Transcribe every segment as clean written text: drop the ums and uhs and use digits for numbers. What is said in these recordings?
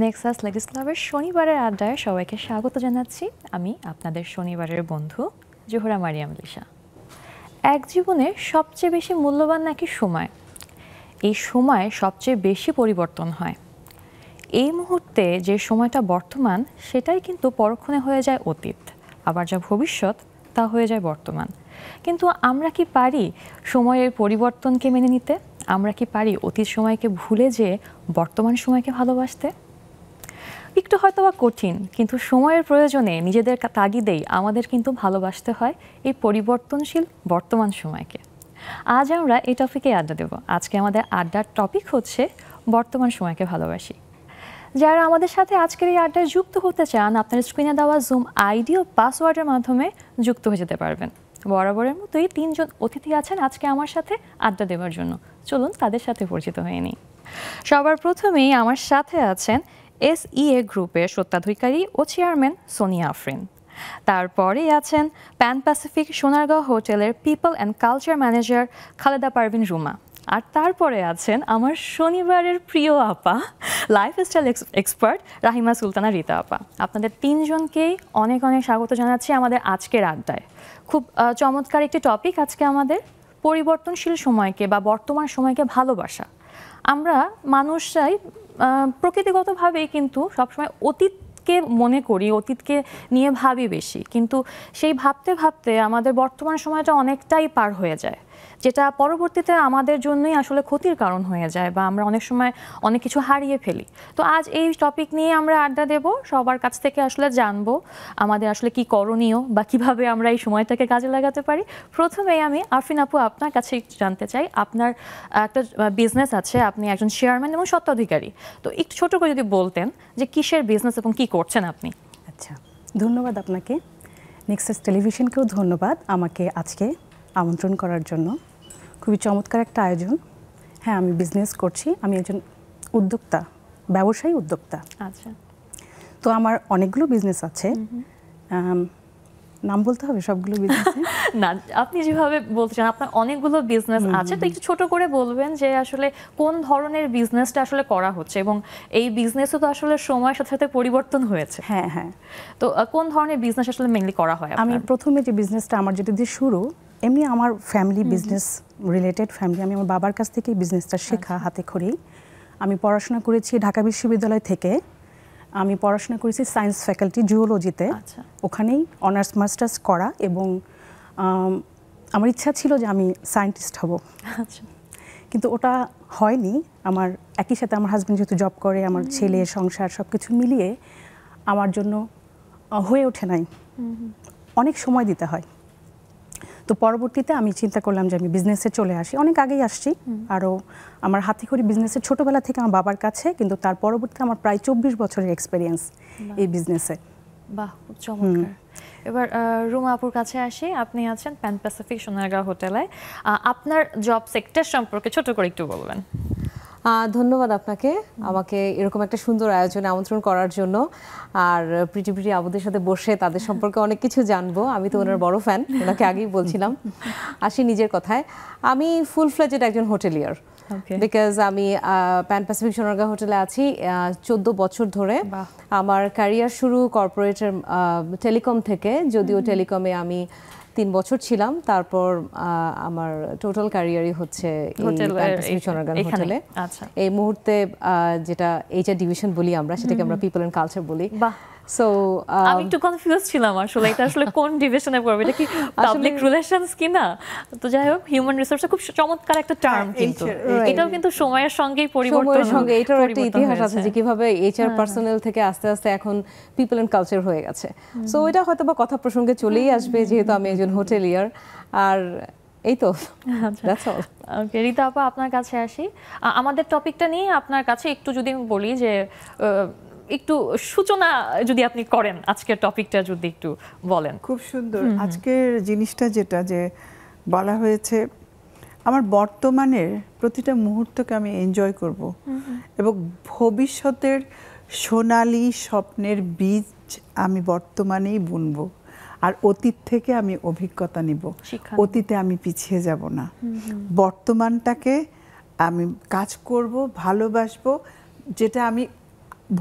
Nexus ladies ক্লাবের শনিবারের আড্ডায় সবাইকে স্বাগত জানাচ্ছি। আমি আপনাদের শনিবারের বন্ধু জোহরা মারিয়াম লিসা। এক জীবনে সবচেয়ে বেশি মূল্যবান নাকি সময়। এই সময় সবচেয়ে বেশি পরিবর্তন হয়। এই মুহূর্তে যে সময়টা বর্তমান সেটাই কিন্তু পরক্ষণে হয়ে যায় অতীত, আবার যা ভবিষ্যৎ তা হয়ে যায় বর্তমান। কিন্তু আমরা কি পারি সময়ের পরিবর্তনকে মেনে নিতে? আমরা কি পারি অতীত সময়কে ভুলে যেয়ে বর্তমান সময়কে ভালোবাসতে? একটু হয়তো বা কঠিন, কিন্তু সময়ের প্রয়োজনে নিজেদের তাগিদেই আমাদের কিন্তু ভালোবাসতে হয় এই পরিবর্তনশীল বর্তমান সময়কে। আজ আমরা এই টপিকে আড্ডা দেব। আজকে আমাদের আড্ডার টপিক হচ্ছে বর্তমান সময়কে ভালোবাসি। যারা আমাদের সাথে আজকের এই আড্ডায় যুক্ত হতে চান, আপনার স্ক্রিনে দেওয়া জুম আইডি ও পাসওয়ার্ডের মাধ্যমে যুক্ত হয়ে যেতে পারবেন। বরাবরের মতোই 3 জন অতিথি আছেন আজকে আমার সাথে আড্ডা দেওয়ার জন্য। চলুন তাদের সাথে পরিচিত হয়ে নিই। সবার প্রথমেই আমার সাথে আছেন SEA গ্রুপের স্বত্বাধিকারী ও চেয়ারম্যান সোনিয়া আফরিন। তারপরে আছেন প্যান প্যাসিফিক সোনারগাঁও হোটেলের people and culture manager Khaleda Parvin Ruma. আর তারপরে আছেন আমার শনিবারের প্রিয় আপা, লাইফস্টাইল এক্সপার্ট রাহিমা সুলতানা রীতা আপা। আপনাদের 3 জনকেই অনেক অনেক স্বাগত জানাচ্ছি আমাদের আজকের আড্ডায়। খুব চমৎকার একটি টপিক আজকে আমাদের, পরিবর্তনশীল সময়কে বা বর্তমান সময়কে ভালোবাসা। আমরা মানুষরাই প্রকৃতিগতভাবেই কিন্তু সবসময় অতীতকে মনে করি, অতীতকে নিয়ে ভাবি বেশি, কিন্তু সেই ভাবতে ভাবতে আমাদের বর্তমান সময়টা অনেকটাই পার হয়ে যায়, যেটা পরবর্তীতে আমাদের জন্যই আসলে ক্ষতির কারণ হয়ে যায় বা আমরা অনেক সময় অনেক কিছু হারিয়ে ফেলি। তো আজ এই টপিক নিয়ে আমরা আড্ডা দেব, সবার কাছ থেকে আসলে জানবো আমাদের আসলে কি করণীয় বা কিভাবে আমরা এই সময়টাকে কাজে লাগাতে পারি। প্রথমেই আমি আফরিন আপু আপনার কাছে জানতে চাই, আপনার একটা বিজনেস আছে, আপনি একজন চেয়ারম্যান এবং স্বত্বাধিকারী, তো একটু ছোট করে যদি বলতেন যে কিসের বিজনেস এবং কি করছেন আপনি। আচ্ছা, ধন্যবাদ আপনাকে। নেক্সাস টেলিভিশনকেও ধন্যবাদ আমাকে আজকে আমন্ত্রণ করার জন্য। খুবই চমৎকার একটা আয়োজন। হ্যাঁ, আমি বিজনেস করছি, আমি একজন উদ্যোক্তা, ব্যবসায়ী উদ্যোক্তা। আচ্ছা, তো আমার অনেকগুলো বিজনেস আছে। নাম বলতে হবে সবগুলো বিজনেস? না, আপনি যেভাবে বলছেন আপনার অনেকগুলো বিজনেস আছে, তো একটু ছোট করে বলবেন যে আসলে কোন ধরনের বিজনেসটা আসলে করা হচ্ছে, এবং এই বিজনেসও তো আসলে সময়ের সাথে সাথে পরিবর্তন হয়েছে। হ্যাঁ হ্যাঁ। তো কোন ধরনের বিজনেস আসলে মেইনলি করা হয়? আমি প্রথমে যে বিজনেসটা আমার যেটা দিয়ে শুরু, এমনি আমার ফ্যামিলি বিজনেস রিলেটেড ফ্যামিলি। আমি আমার বাবার কাছ থেকে বিজনেসটা শেখা হাতে খড়ি। আমি পড়াশোনা করেছি ঢাকা বিশ্ববিদ্যালয় থেকে। আমি পড়াশোনা করেছি সায়েন্স ফ্যাকাল্টি জুওলজিতে। ওখানেই অনার্স মাস্টার্স করা, এবং আমার ইচ্ছা ছিল যে আমি সায়েন্টিস্ট হব। কিন্তু ওটা হয়নি। আমার একই সাথে আমার হাজব্যান্ড যেহেতু জব করে, আমার ছেলে সংসার সব কিছু মিলিয়ে আমার জন্য হয়ে ওঠে নাই। অনেক সময় দিতে হয়। তো পরবর্তীতে আমি চিন্তা করলাম যে আমি বিজনেসে চলে আসি। অনেক আগেই আসছি, আরও আমার হাতে খড়ি বিজনেসে ছোটোবেলা থেকে আমার বাবার কাছে, কিন্তু তার পরবর্তীতে আমার প্রায় 24 বছরের এক্সপিরিয়েন্স এই বিজনেসে। বাহ, খুব চমৎকার। এবার রুমা আপুর কাছে আসি। আপনি আছেন প্যান প্যাসিফিক সোনারগাঁও হোটেলে। আপনার জব সেক্টর সম্পর্কে ছোট করে একটু বলবেন। ধন্যবাদ আপনাকে আমাকে এরকম একটা সুন্দর আয়োজনে আমন্ত্রণ করার জন্য। আর প্রিটি আপুদের সাথে বসে তাদের সম্পর্কে অনেক কিছু জানবো। আমি তো ওনার বড় ফ্যান, ওনাকে আগেই বলছিলাম। আসি নিজের কথায়, আমি ফুল ফ্লেজেড একজন হোটেলিয়ার, বিকজ আমি প্যান প্যাসিফিক সোনারগাঁও হোটেলে আছি 14 বছর ধরে। আমার ক্যারিয়ার শুরু কর্পোরেটের টেলিকম থেকে, যদিও টেলিকমে আমি 3 বছর ছিলাম। তারপর আমার টোটাল ক্যারিয়ারই হচ্ছে সোনারগাঁও হোটেলে। এই মুহূর্তে যেটা এইচআর ডিভিশন বলি আমরা, সেটাকে আমরা পিপল অ্যান্ড কালচার বলি। সো আমি একটু কনফিউজ ছিলাম আসলে এটা আসলে কোন ডিভিশনে পড়বে, এটা কি পাবলিক রিলেশনস কিনা। তো যাই হোক, হিউম্যান রিসোর্সে খুব চমৎকার একটা টার্ম, কিন্তু এটাও কিন্তু সময়ের সঙ্গেই পরিবর্তনের সঙ্গে এটার একটা ইতিহাস আছে যে কিভাবে এইচআর পার্সোনাল থেকে আস্তে আস্তে এখন পিপল অ্যান্ড কালচার হয়ে গেছে। সো এটা হয়তো বা কথা প্রসঙ্গে চলেই আসবে, যেহেতু আমি একজন হোটেলিয়ার। আর এই তো, দ্যাটস অল। ওকে, রীতা আপা আপনার কাছে আসি। আমাদের টপিকটা নিয়ে আপনার কাছে একটু যদি আমি বলি যে একটু সূচনা যদি আপনি করেন, আজকের টপিকটা যদি একটু বলেন। খুব সুন্দর আজকের জিনিসটা, যেটা যে বলা হয়েছে, আমার বর্তমানের প্রতিটা মুহূর্তকে আমি এনজয় করব এবং ভবিষ্যতের সোনালী স্বপ্নের বীজ আমি বর্তমানেই বুনবো। আর অতীত থেকে আমি অভিজ্ঞতা নিব, অতীতে আমি পিছিয়ে যাব না। বর্তমানটাকে আমি কাজ করব, ভালোবাসবো, যেটা আমি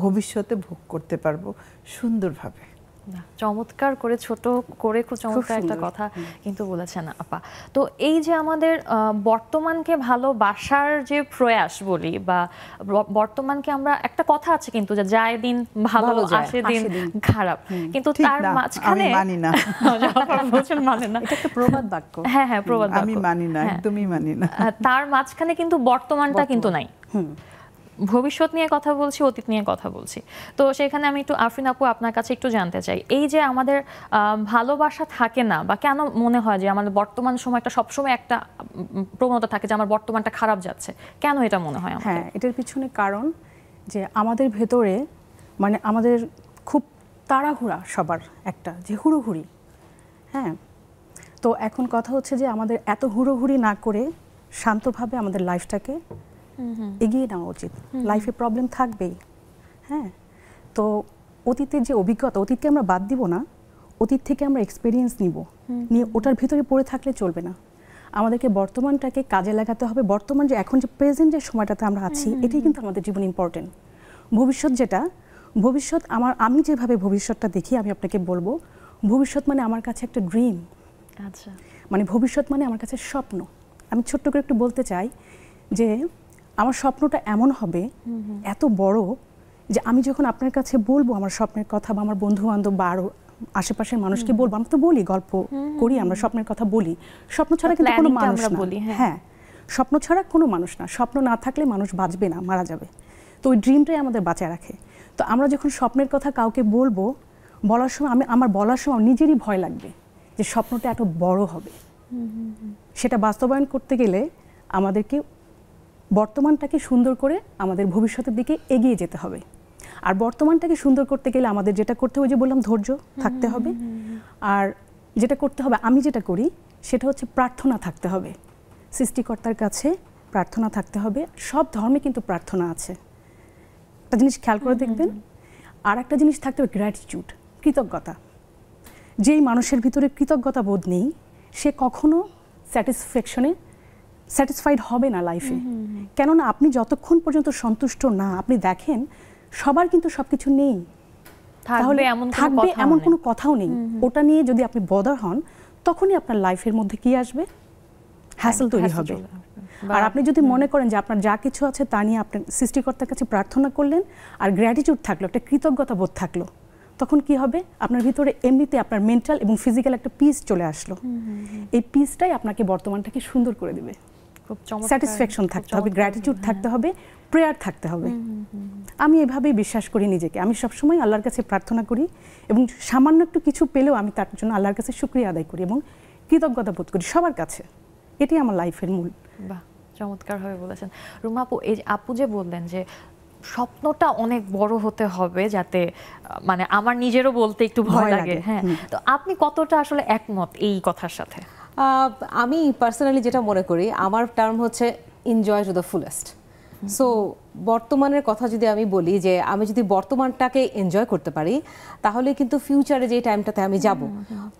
ভবিষ্যতে ভোগ করতে পারবো সুন্দরভাবে। বাহ, চমৎকার করে ছোট করে খুব চমৎকার একটা কথা কিন্তু বলেছেন আপা। তো এই যে আমাদের বর্তমানকে ভালোবাসার যে প্রয়াস বলি বা বর্তমানকে আমরা একটা কথা আছে কিন্তু যে যায় দিন ভালো আসে দিন খারাপ, কিন্তু তার মাঝখানে আমি মানি না। বলছেন মানে না, এটা একটা প্রবাদ বাক্য। হ্যাঁ হ্যাঁ প্রবাদ বাক্য। আমি মানি না, একদমই মানি না। তার মাঝখানে কিন্তু বর্তমানটা কিন্তু নাই। ভবিষ্যৎ নিয়ে কথা বলছি, অতীত নিয়ে কথা বলছি। তো সেখানে আমি একটু আফরিন আপু আপনার কাছে একটু জানতে চাই, এই যে আমাদের ভালোবাসা থাকে না বা কেন মনে হয় যে আমাদের বর্তমান সময়টা সবসময় একটা প্রবণতা থাকে যে আমার বর্তমানটা খারাপ যাচ্ছে, কেন এটা মনে হয় আমাদের? হ্যাঁ, এটার পিছনে কারণ যে আমাদের ভেতরে মানে আমাদের খুব তাড়াহুড়া, সবার একটা যে হুড়োহুড়ি। হ্যাঁ, তো এখন কথা হচ্ছে যে আমাদের এত হুড়োহুড়ি না করে শান্তভাবে আমাদের লাইফটাকে এগিয়ে নেওয়া উচিত। লাইফে প্রবলেম থাকবেই। হ্যাঁ, তো অতীতের যে অভিজ্ঞতা, অতীতকে আমরা বাদ দিব না, অতীত থেকে আমরা এক্সপিরিয়েন্স নিব, নিয়ে ওটার ভিতরে পড়ে থাকলে চলবে না। আমাদেরকে বর্তমানটাকে কাজে লাগাতে হবে। বর্তমান যে এখন যে প্রেজেন্ট যে সময়টাতে আমরা আছি, এটাই কিন্তু আমাদের জীবনে ইম্পর্টেন্ট। ভবিষ্যৎ যেটা, ভবিষ্যৎ আমি যেভাবে ভবিষ্যৎটা দেখি, আমি আপনাকে বলবো, ভবিষ্যৎ মানে আমার কাছে একটা ড্রিম। আচ্ছা, মানে ভবিষ্যৎ মানে আমার কাছে স্বপ্ন। আমি ছোট্ট করে একটু বলতে চাই যে আমার স্বপ্নটা এমন হবে, এত বড়, যে আমি যখন আপনার কাছে বলবো আমার স্বপ্নের কথা বা আমার বন্ধু বান্ধব বা আরো আশেপাশের মানুষকে বলবো, আমরা তো বলি, গল্প করি, আমরা স্বপ্নের কথা বলি। স্বপ্ন ছাড়া কিন্তু কোনো মানুষ না। হ্যাঁ, স্বপ্ন ছাড়া কোনো মানুষ না। স্বপ্ন না থাকলে মানুষ বাঁচবে না, মারা যাবে। তো ওই ড্রিমটাই আমাদের বাঁচায় রাখে। তো আমরা যখন স্বপ্নের কথা কাউকে বলবো, বলার সময় আমার বলার সময় নিজেরই ভয় লাগবে যে স্বপ্নটা এত বড় হবে। সেটা বাস্তবায়ন করতে গেলে আমাদেরকে বর্তমানটাকে সুন্দর করে আমাদের ভবিষ্যতের দিকে এগিয়ে যেতে হবে। আর বর্তমানটাকে সুন্দর করতে গেলে আমাদের যেটা করতে হবে, যে বললাম, ধৈর্য থাকতে হবে। আর যেটা করতে হবে, আমি যেটা করি, সেটা হচ্ছে প্রার্থনা থাকতে হবে। সৃষ্টিকর্তার কাছে প্রার্থনা থাকতে হবে। সব ধর্মে কিন্তু প্রার্থনা আছে। একটা জিনিস খেয়াল করে দেখবেন। আর একটা জিনিস থাকতে হবে গ্র্যাটিটিউড, কৃতজ্ঞতা। যেই মানুষের ভিতরে কৃতজ্ঞতা বোধ নেই, সে কখনো স্যাটিসফাইড হবে না লাইফে। কেননা আপনি যতক্ষণ পর্যন্ত সন্তুষ্ট না, আপনি দেখেন সবার কিন্তু সবকিছু নেই, তাহলে থাকবে এমন কোনো কথাও নেই। ওটা নিয়ে যদি আপনি বদার হন, তখনই আপনার লাইফের মধ্যে কি আসবে, হ্যাসেল তৈরি হবে। আর আপনি যদি মনে করেন যে আপনার যা কিছু আছে তা নিয়ে আপনি সৃষ্টিকর্তার কাছে প্রার্থনা করলেন, আর গ্র্যাটিটিউড থাকলো, একটা কৃতজ্ঞতা বোধ থাকলো, তখন কি হবে, আপনার ভিতরে এমনিতে আপনার মেন্টাল এবং ফিজিক্যাল একটা পিস চলে আসলো। এই পিসটাই আপনাকে বর্তমানটাকে সুন্দর করে দেবে। স্যাটিসফ্যাকশন থাকতে হবে, গ্র্যাটিটিউড থাকতে হবে, প্রেয়ার থাকতে হবে। আমি এভাবেই বিশ্বাস করি নিজেকে। আমি সবসময় আল্লাহর কাছে প্রার্থনা করি এবং সামান্য একটু কিছু পেলেও আমি তার জন্য আল্লাহর কাছে শুকরিয়া আদায় করি এবং কৃতজ্ঞতা বোধ করি সবার কাছে। এটাই আমার লাইফের মূল। বাহ, চমৎকারভাবে বলেছেন রুমা আপু। এই আপু যে বললেন যে স্বপ্নটা অনেক বড় হতে হবে, যাতে মানে আমার নিজেরও বলতে একটু ভয় লাগে। হ্যাঁ, তো আপনি কতটা আসলে একমত এই কথার সাথে? আমি পার্সোনালি যেটা মনে করি, আমার টার্ম হচ্ছে enjoy to the fullest. So বর্তমানের কথা যদি আমি বলি, যে আমি যদি বর্তমানটাকে এনজয় করতে পারি, তাহলে কিন্তু ফিউচারে যে টাইমটাতে আমি যাব,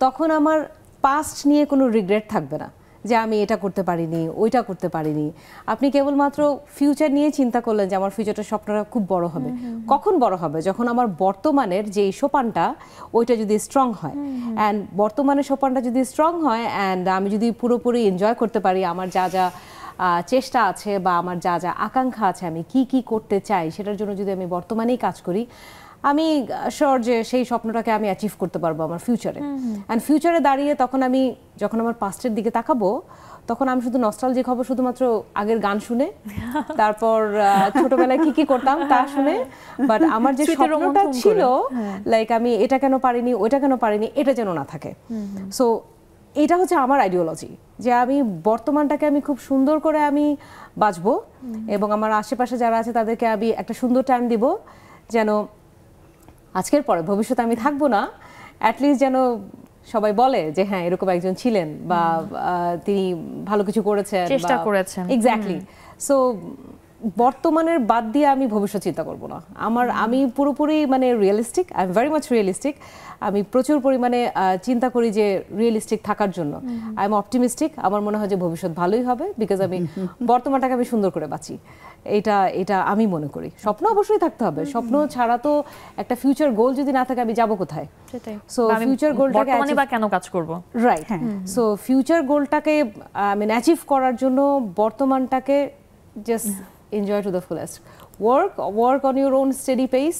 তখন আমার পাস্ট নিয়ে কোনো রিগ্রেট থাকবে না যে আমি এটা করতে পারিনি, ওইটা করতে পারিনি। আপনি কেবলমাত্র ফিউচার নিয়ে চিন্তা করলেন যে আমার ফিউচারটার স্বপ্নটা খুব বড় হবে। কখন বড় হবে? যখন আমার বর্তমানের যে সোপানটা, ওইটা যদি স্ট্রং হয়। অ্যান্ড বর্তমানের সোপানটা যদি স্ট্রং হয়, অ্যান্ড আমি যদি পুরোপুরি এনজয় করতে পারি, আমার যা যা চেষ্টা আছে বা আমার যা যা আকাঙ্ক্ষা আছে, আমি কি কি করতে চাই, সেটার জন্য যদি আমি বর্তমানেই কাজ করি, আমি শিওর যে সেই স্বপ্নটাকে আমি অ্যাচিভ করতে পারবো আমার ফিউচারে। অ্যান্ড ফিউচারে দাঁড়িয়ে তখন আমি যখন আমার পাস্টের দিকে তাকাবো, তখন আমি শুধু নস্টালজিক হব শুধুমাত্র আগের গান শুনে, তারপর ছোটবেলায় কি কি করতাম তা শুনে। বাট আমার যে স্বপ্নটা ছিল, লাইক আমি এটা কেন পারিনি, ওইটা কেন পারিনি, এটা যেন না থাকে। সো এটা হচ্ছে আমার আইডিওলজি, যে আমি বর্তমানটাকে আমি খুব সুন্দর করে আমি বাঁচবো এবং আমার আশেপাশে যারা আছে তাদেরকে আমি একটা সুন্দর টাইম দিব, যেন আজকের পরে ভবিষ্যতে আমি থাকবো না, অ্যাটলিস্ট যেন সবাই বলে যে হ্যাঁ এরকম একজন ছিলেন বা তিনি ভালো কিছু করেছেন, চেষ্টা করেছেন। এক্স্যাক্টলি। সো বর্তমানের বাদ দিয়ে আমি ভবিষ্যৎ চিন্তা করব না। আমি পুরোপুরি মানে realistic, I am very much realistic. আমি প্রচুর পরিমাণে চিন্তা করি যে রিয়েলিস্টিক থাকার জন্য। I am optimistic. আমার মনে হয় যে ভবিষ্যৎ ভালোই হবে, বিকজ আমি বর্তমানটাকে আমি সুন্দর করে বাঁচি। এটা আমি মনে করি। স্বপ্ন অবশ্যই থাকতে হবে, স্বপ্ন ছাড়া তো একটা ফিউচার গোল যদি না থাকে আমি যাব কোথায়? সেটাই। সো ফিউচার গোলটাকে বর্তমানে বা কেন কাজ করব, রাইট। সো ফিউচার গোলটাকে অ্যাচিভ করার জন্য বর্তমানটাকে just enjoy to the fullest. Work on your own steady pace.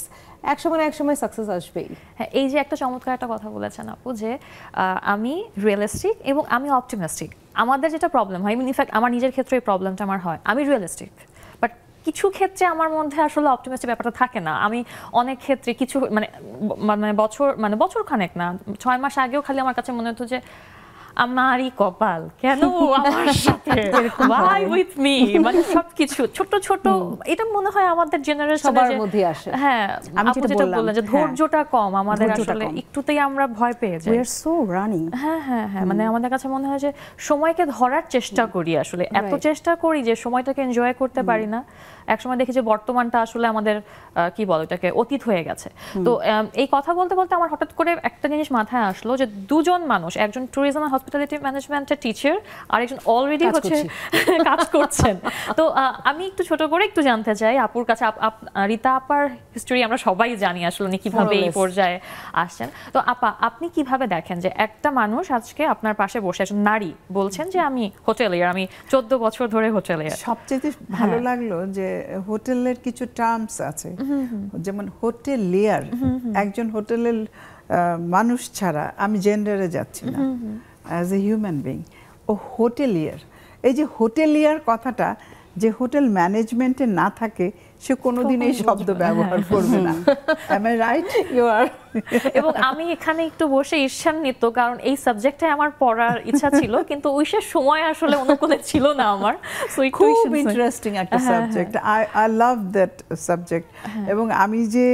এক সময় সাকসেস আসবেই। হ্যাঁ, এই যে একটা চমৎকার একটা কথা বলেছেন আপু, যে আমি রিয়েলিস্টিক এবং আমি অপটিমিস্টিক। আমাদের যেটা প্রবলেম হয়, ইনফ্যাক্ট আমার নিজের ক্ষেত্রে এই প্রবলেমটা আমার হয়, আমি রিয়েলিস্টিক বাট কিছু ক্ষেত্রে আমার মধ্যে আসলে অপটিমিস্টিক ব্যাপারটা থাকে না। আমি অনেক ক্ষেত্রে কিছু বছর খানেক না, 6 মাস আগেও খালি আমার কাছে মনে হতো যে আমারই কপাল, কেন আমার সাথে, why with me, মানে সবকিছু ছোট ছোট, এটা মনে হয় আমাদের জেনারেশনের মধ্যে আসে। হ্যাঁ, আপু যেটা বললেন যে ধৈর্যটা কম আমাদের, আসলে একটুতেই আমরা ভয় পেয়ে যাই। we are so running। হ্যাঁ, মানে আমাদের কাছে মনে হয় যে সময়কে ধরার চেষ্টা করি, আসলে এত চেষ্টা করি যে সময়টাকে এনজয় করতে পারি না। একসময় দেখি যে বর্তমানটা আসলে আমাদের কি বলে এটাকে, অতীত হয়ে গেছে। তো এই কথা বলতে বলতে আমার হঠাৎ করে একটা জিনিস মাথায় আসলো যে দুজন মানুষ, একজন ট্যুরিজম এন্ড হসপিটালিটি ম্যানেজমেন্টের টিচার আর একজন অলরেডি হচ্ছে কাজ করছেন। তো আমি একটু ছোট করে একটু জানতে চাই আপুর কাছে, রীতা আপার হিস্টোরি আমরা সবাই জানি আসলে উনি কিভাবে এই পর্যায়ে আসছেন। তো আপা, আপনি কিভাবে দেখেন যে একটা মানুষ আজকে আপনার পাশে বসে, একজন নারী বলছেন যে আমি হোটেলিয়ার, আমি 14 বছর ধরে হোটেলিয়ার। সবচেয়ে ভালো লাগলো যে হোটেলের কিছু টার্মস আছে, যেমন হোটেলিয়ার, একজন হোটেলের মানুষ ছাড়া, আমি জেন্ডারে যাচ্ছি না, অ্যাজ এ হিউম্যান বিং, ও হোটেলিয়ার। এই যে হোটেলিয়ার কথাটা, যে হোটেল ম্যানেজমেন্টে না থাকে সে কোনোদিন এই শব্দ ব্যবহার করবে না। Am I right? You are. এবং আমি এখানে একটু বসে ঈর্ষান্বিত, কারণ এই সাবজেক্টে আমার পড়ার ইচ্ছা ছিল, কিন্তু ওই সময় আসলে অনুকূলে ছিল না আমার। সো খুব ইন্টারেস্টিং একটা subject, I love that subject. এবং আমি যে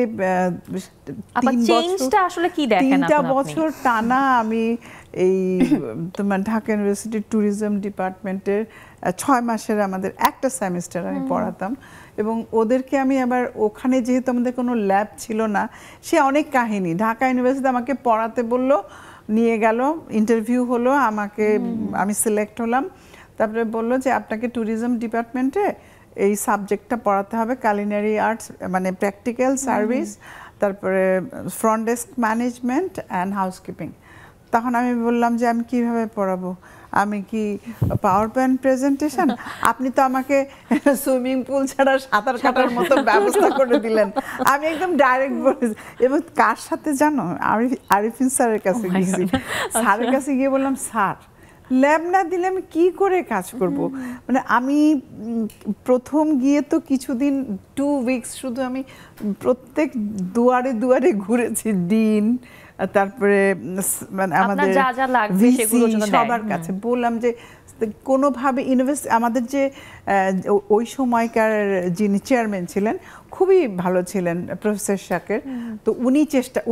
3 বছর টানা আমি এই তোমার ঢাকা ইউনিভার্সিটির ট্যুরিজম ডিপার্টমেন্টের 6 মাসের আমাদের একটা সেমিস্টার আমি পড়াতাম, এবং ওদেরকে আমি আবার ওখানে, যেহেতু আমাদের কোনো ল্যাব ছিল না, সে অনেক কাহিনী। ঢাকা ইউনিভার্সিটি আমাকে পড়াতে বললো, নিয়ে গেল, ইন্টারভিউ হলো, আমি সিলেক্ট হলাম। তারপরে বললো যে আপনাকে ট্যুরিজম ডিপার্টমেন্টে এই সাবজেক্টটা পড়াতে হবে, কালিনারি আর্টস, মানে প্র্যাকটিক্যাল সার্ভিস, তারপরে front desk management and housekeeping. তখন আমি বললাম যে আমি কিভাবে পড়াবো, আমি কি পাওয়ার পয়েন্ট প্রেজেন্টেশন? আপনি তো আমাকে সুইমিং পুল ছাড়া সাঁতার কাটার মতো ব্যবস্থা করে দিলেন। আমি একদম ডাইরেক্ট বলেছি, এবং কার সাথে জানো, আরিফিন স্যারের কাছে গিয়েছি। স্যারের কাছে গিয়ে বললাম, স্যার ল্যাব না দিলে আমি কি করে কাজ করব? মানে আমি প্রথম গিয়ে তো কিছুদিন 2 উইকস শুধু আমি প্রত্যেক দুয়ারে দুয়ারে ঘুরেছি, ডিন, তারপরে মানে আমাদের সবার কাছে বললাম যে কোনোভাবে ইউনিভার্সিটি, আমাদের যে ওই সময়কার যিনি চেয়ারম্যান ছিলেন খুবই ভালো ছিলেন, প্রফেসর শাকের, তো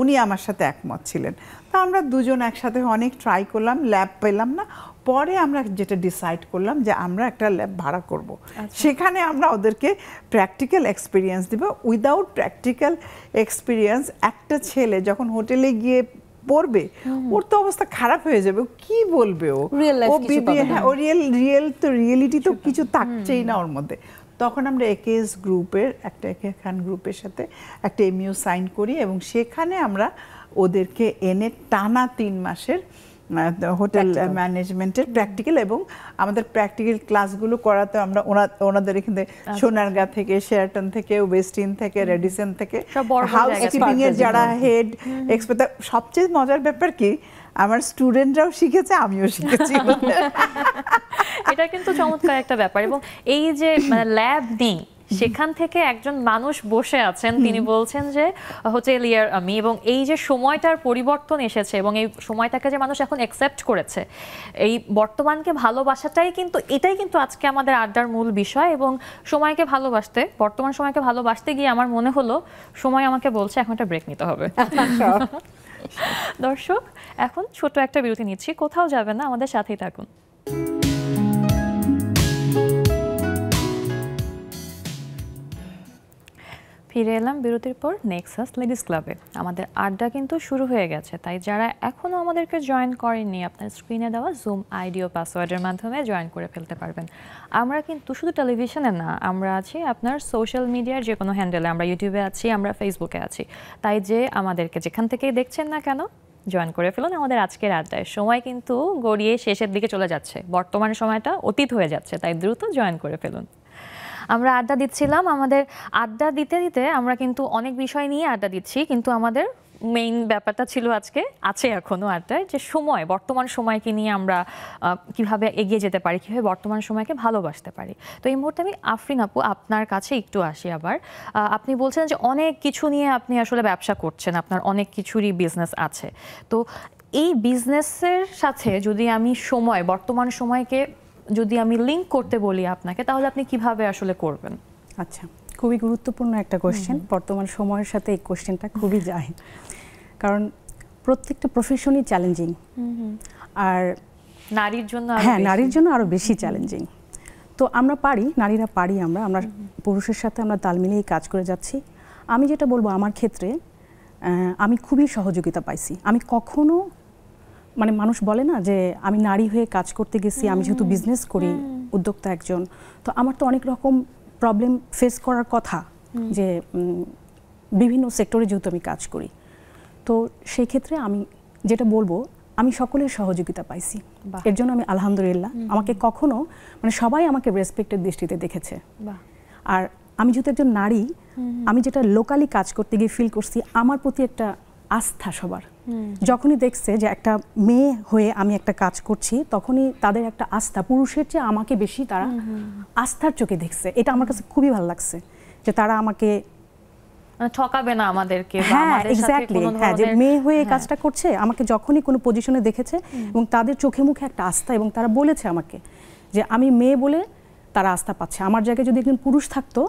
উনি আমার সাথে একমত ছিলেন। তা আমরা দুজন একসাথে অনেক ট্রাই করলাম, ল্যাব পেলাম না। পরে আমরা যেটা ডিসাইড করলাম যে আমরা একটা ল্যাব ভাড়া করব, সেখানে আমরা ওদেরকে প্র্যাকটিক্যাল এক্সপিরিয়েন্স দিব। উইদাউট প্র্যাকটিক্যাল এক্সপিরিয়েন্স একটা ছেলে যখন হোটেলে গিয়ে পড়বে, ওর তো অবস্থা খারাপ হয়ে যাবে, কি বলবে ও রিয়েলিটি তো কিছু থাকছেই না ওর মধ্যে। তখন আমরা একেএস গ্রুপের একে খান গ্রুপের সাথে একটা এমইউ সাইন করি, এবং সেখানে আমরা ওদেরকে এনে টানা 3 মাসের হোটেল ম্যানেজমেন্টের প্র্যাকটিক্যাল, এবং আমাদের প্র্যাকটিক্যাল ক্লাসগুলো করাতে আমরা ওনাদের এখানে সোনারগাঁ থেকে, শেরাটন থেকে, ওয়েস্টিন থেকে, রেডিসন থেকে, হাউসকিপিং এর যারা হেড এক্সপার্ট। সবচেয়ে মজার ব্যাপার কি, আমার স্টুডেন্টরাও শিখেছে, আমিও শিখেছি। এটা কিন্তু চমৎকার একটা ব্যাপার। এবং এই যে ল্যাব নেই, সেখান থেকে একজন মানুষ বসে আছেন, তিনি বলছেন যে হোটেলিয়ার আমি, এবং এই যে সময়টার পরিবর্তন এসেছে এবং এই সময়টাকে যে মানুষ এখন অ্যাকসেপ্ট করেছে, এই বর্তমানকে ভালোবাসাটাই কিন্তু, এটাই কিন্তু আজকে আমাদের আড্ডার মূল বিষয়। এবং সময়কে ভালোবাসতে, বর্তমান সময়কে ভালোবাসতে গিয়ে আমার মনে হলো সময় আমাকে বলছে এখন একটা ব্রেক নিতে হবে। দর্শক, এখন ছোট একটা বিরতি নিচ্ছি, কোথাও যাবে না, আমাদের সাথেই থাকুন। ফিরে এলাম বিরতির পর নেক্সাস লেডিস ক্লাবে। আমাদের আড্ডা কিন্তু শুরু হয়ে গেছে, তাই যারা এখনও আমাদেরকে জয়েন করেননি আপনার স্ক্রিনে দেওয়া জুম আইডি ও পাসওয়ার্ডের মাধ্যমে জয়েন করে ফেলতে পারবেন। আমরা কিন্তু শুধু টেলিভিশনে না, আমরা আছি আপনার সোশ্যাল মিডিয়ার যে কোনো হ্যান্ডেলে, আমরা ইউটিউবে আছি, আমরা ফেসবুকে আছি। তাই যে আমাদেরকে যেখান থেকেই দেখছেন না কেন জয়েন করে ফেলুন আমাদের আজকের আড্ডায়। সময় কিন্তু গড়িয়ে শেষের দিকে চলে যাচ্ছে, বর্তমান সময়টা অতীত হয়ে যাচ্ছে, তাই দ্রুত জয়েন করে ফেলুন। আমরা আড্ডা দিচ্ছিলাম, আমাদের আড্ডা দিতে দিতে আমরা কিন্তু অনেক বিষয় নিয়ে আড্ডা দিচ্ছি, কিন্তু আমাদের মেইন ব্যাপারটা ছিল আজকে, আছে এখনও আড্ডায়, যে সময়, বর্তমান সময়কে নিয়ে আমরা কিভাবে এগিয়ে যেতে পারি, কীভাবে বর্তমান সময়কে ভালোবাসতে পারি। তো এই মুহূর্তে আমি আফরিন আপু আপনার কাছে একটু আসি আবার। আপনি বলছেন যে অনেক কিছু নিয়ে আপনি আসলে ব্যবসা করছেন, আপনার অনেক কিছুরই বিজনেস আছে। তো এই বিজনেসের সাথে যদি আমি সময়, বর্তমান সময়কে যদি আমি লিঙ্ক করতে বলি আপনাকে, তাহলে আপনি কিভাবে আসলে করবেন? আচ্ছা, খুবই গুরুত্বপূর্ণ একটা কোশ্চেন। বর্তমান সময়ের সাথে এই কোশ্চেনটা খুবই যায়, কারণ প্রত্যেকটা প্রফেশনই চ্যালেঞ্জিং, আর নারীর জন্য হ্যাঁ, নারীর জন্য আরও বেশি চ্যালেঞ্জিং। তো আমরা পারি, নারীরা পারি, আমরা পুরুষের সাথে আমরা তাল মিলিয়ে কাজ করে যাচ্ছি। আমি যেটা বলবো, আমার ক্ষেত্রে আমি খুবই সহযোগিতা পাইছি। আমি কখনো, মানে মানুষ বলে না যে আমি নারী হয়ে কাজ করতে গেছি, আমি যেহেতু বিজনেস করি, উদ্যোক্তা একজন, তো আমার তো অনেক রকম প্রবলেম ফেস করার কথা, যে বিভিন্ন সেক্টরে যেহেতু আমি কাজ করি। তো সেই ক্ষেত্রে আমি যেটা বলবো, আমি সকলের সহযোগিতা পাইছি, এর জন্য আমি আলহামদুলিল্লাহ। আমাকে কখনো, মানে সবাই আমাকে রেসপেক্টের দৃষ্টিতে দেখেছে। আর আমি যেহেতু একজন নারী, আমি যেটা লোকালি কাজ করতে গিয়ে ফিল করছি, আমার প্রতি একটা আস্থা সবার, যখনই দেখছে যে একটা মেয়ে হয়ে আমি একটা কাজ করছি, তখনই তাদের একটা আস্থা, পুরুষের চেয়ে আমাকে বেশি তারা আস্থার চোখে দেখছে। এটা আমার কাছে খুবই ভালো লাগছে, যে তারা আমাকে ঠকাবে না আমাদেরকে। হ্যাঁ, এক্স্যাক্টলি, হ্যাঁ, যে মেয়ে হয়ে কাজটা করছে, আমাকে যখনই কোনো পজিশনে দেখেছে এবং তাদের চোখে মুখে একটা আস্থা, এবং তারা বলেছে আমাকে যে আমি মেয়ে বলে তারা আস্থা পাচ্ছে। আমার জায়গায় যদি একজন পুরুষ থাকতো,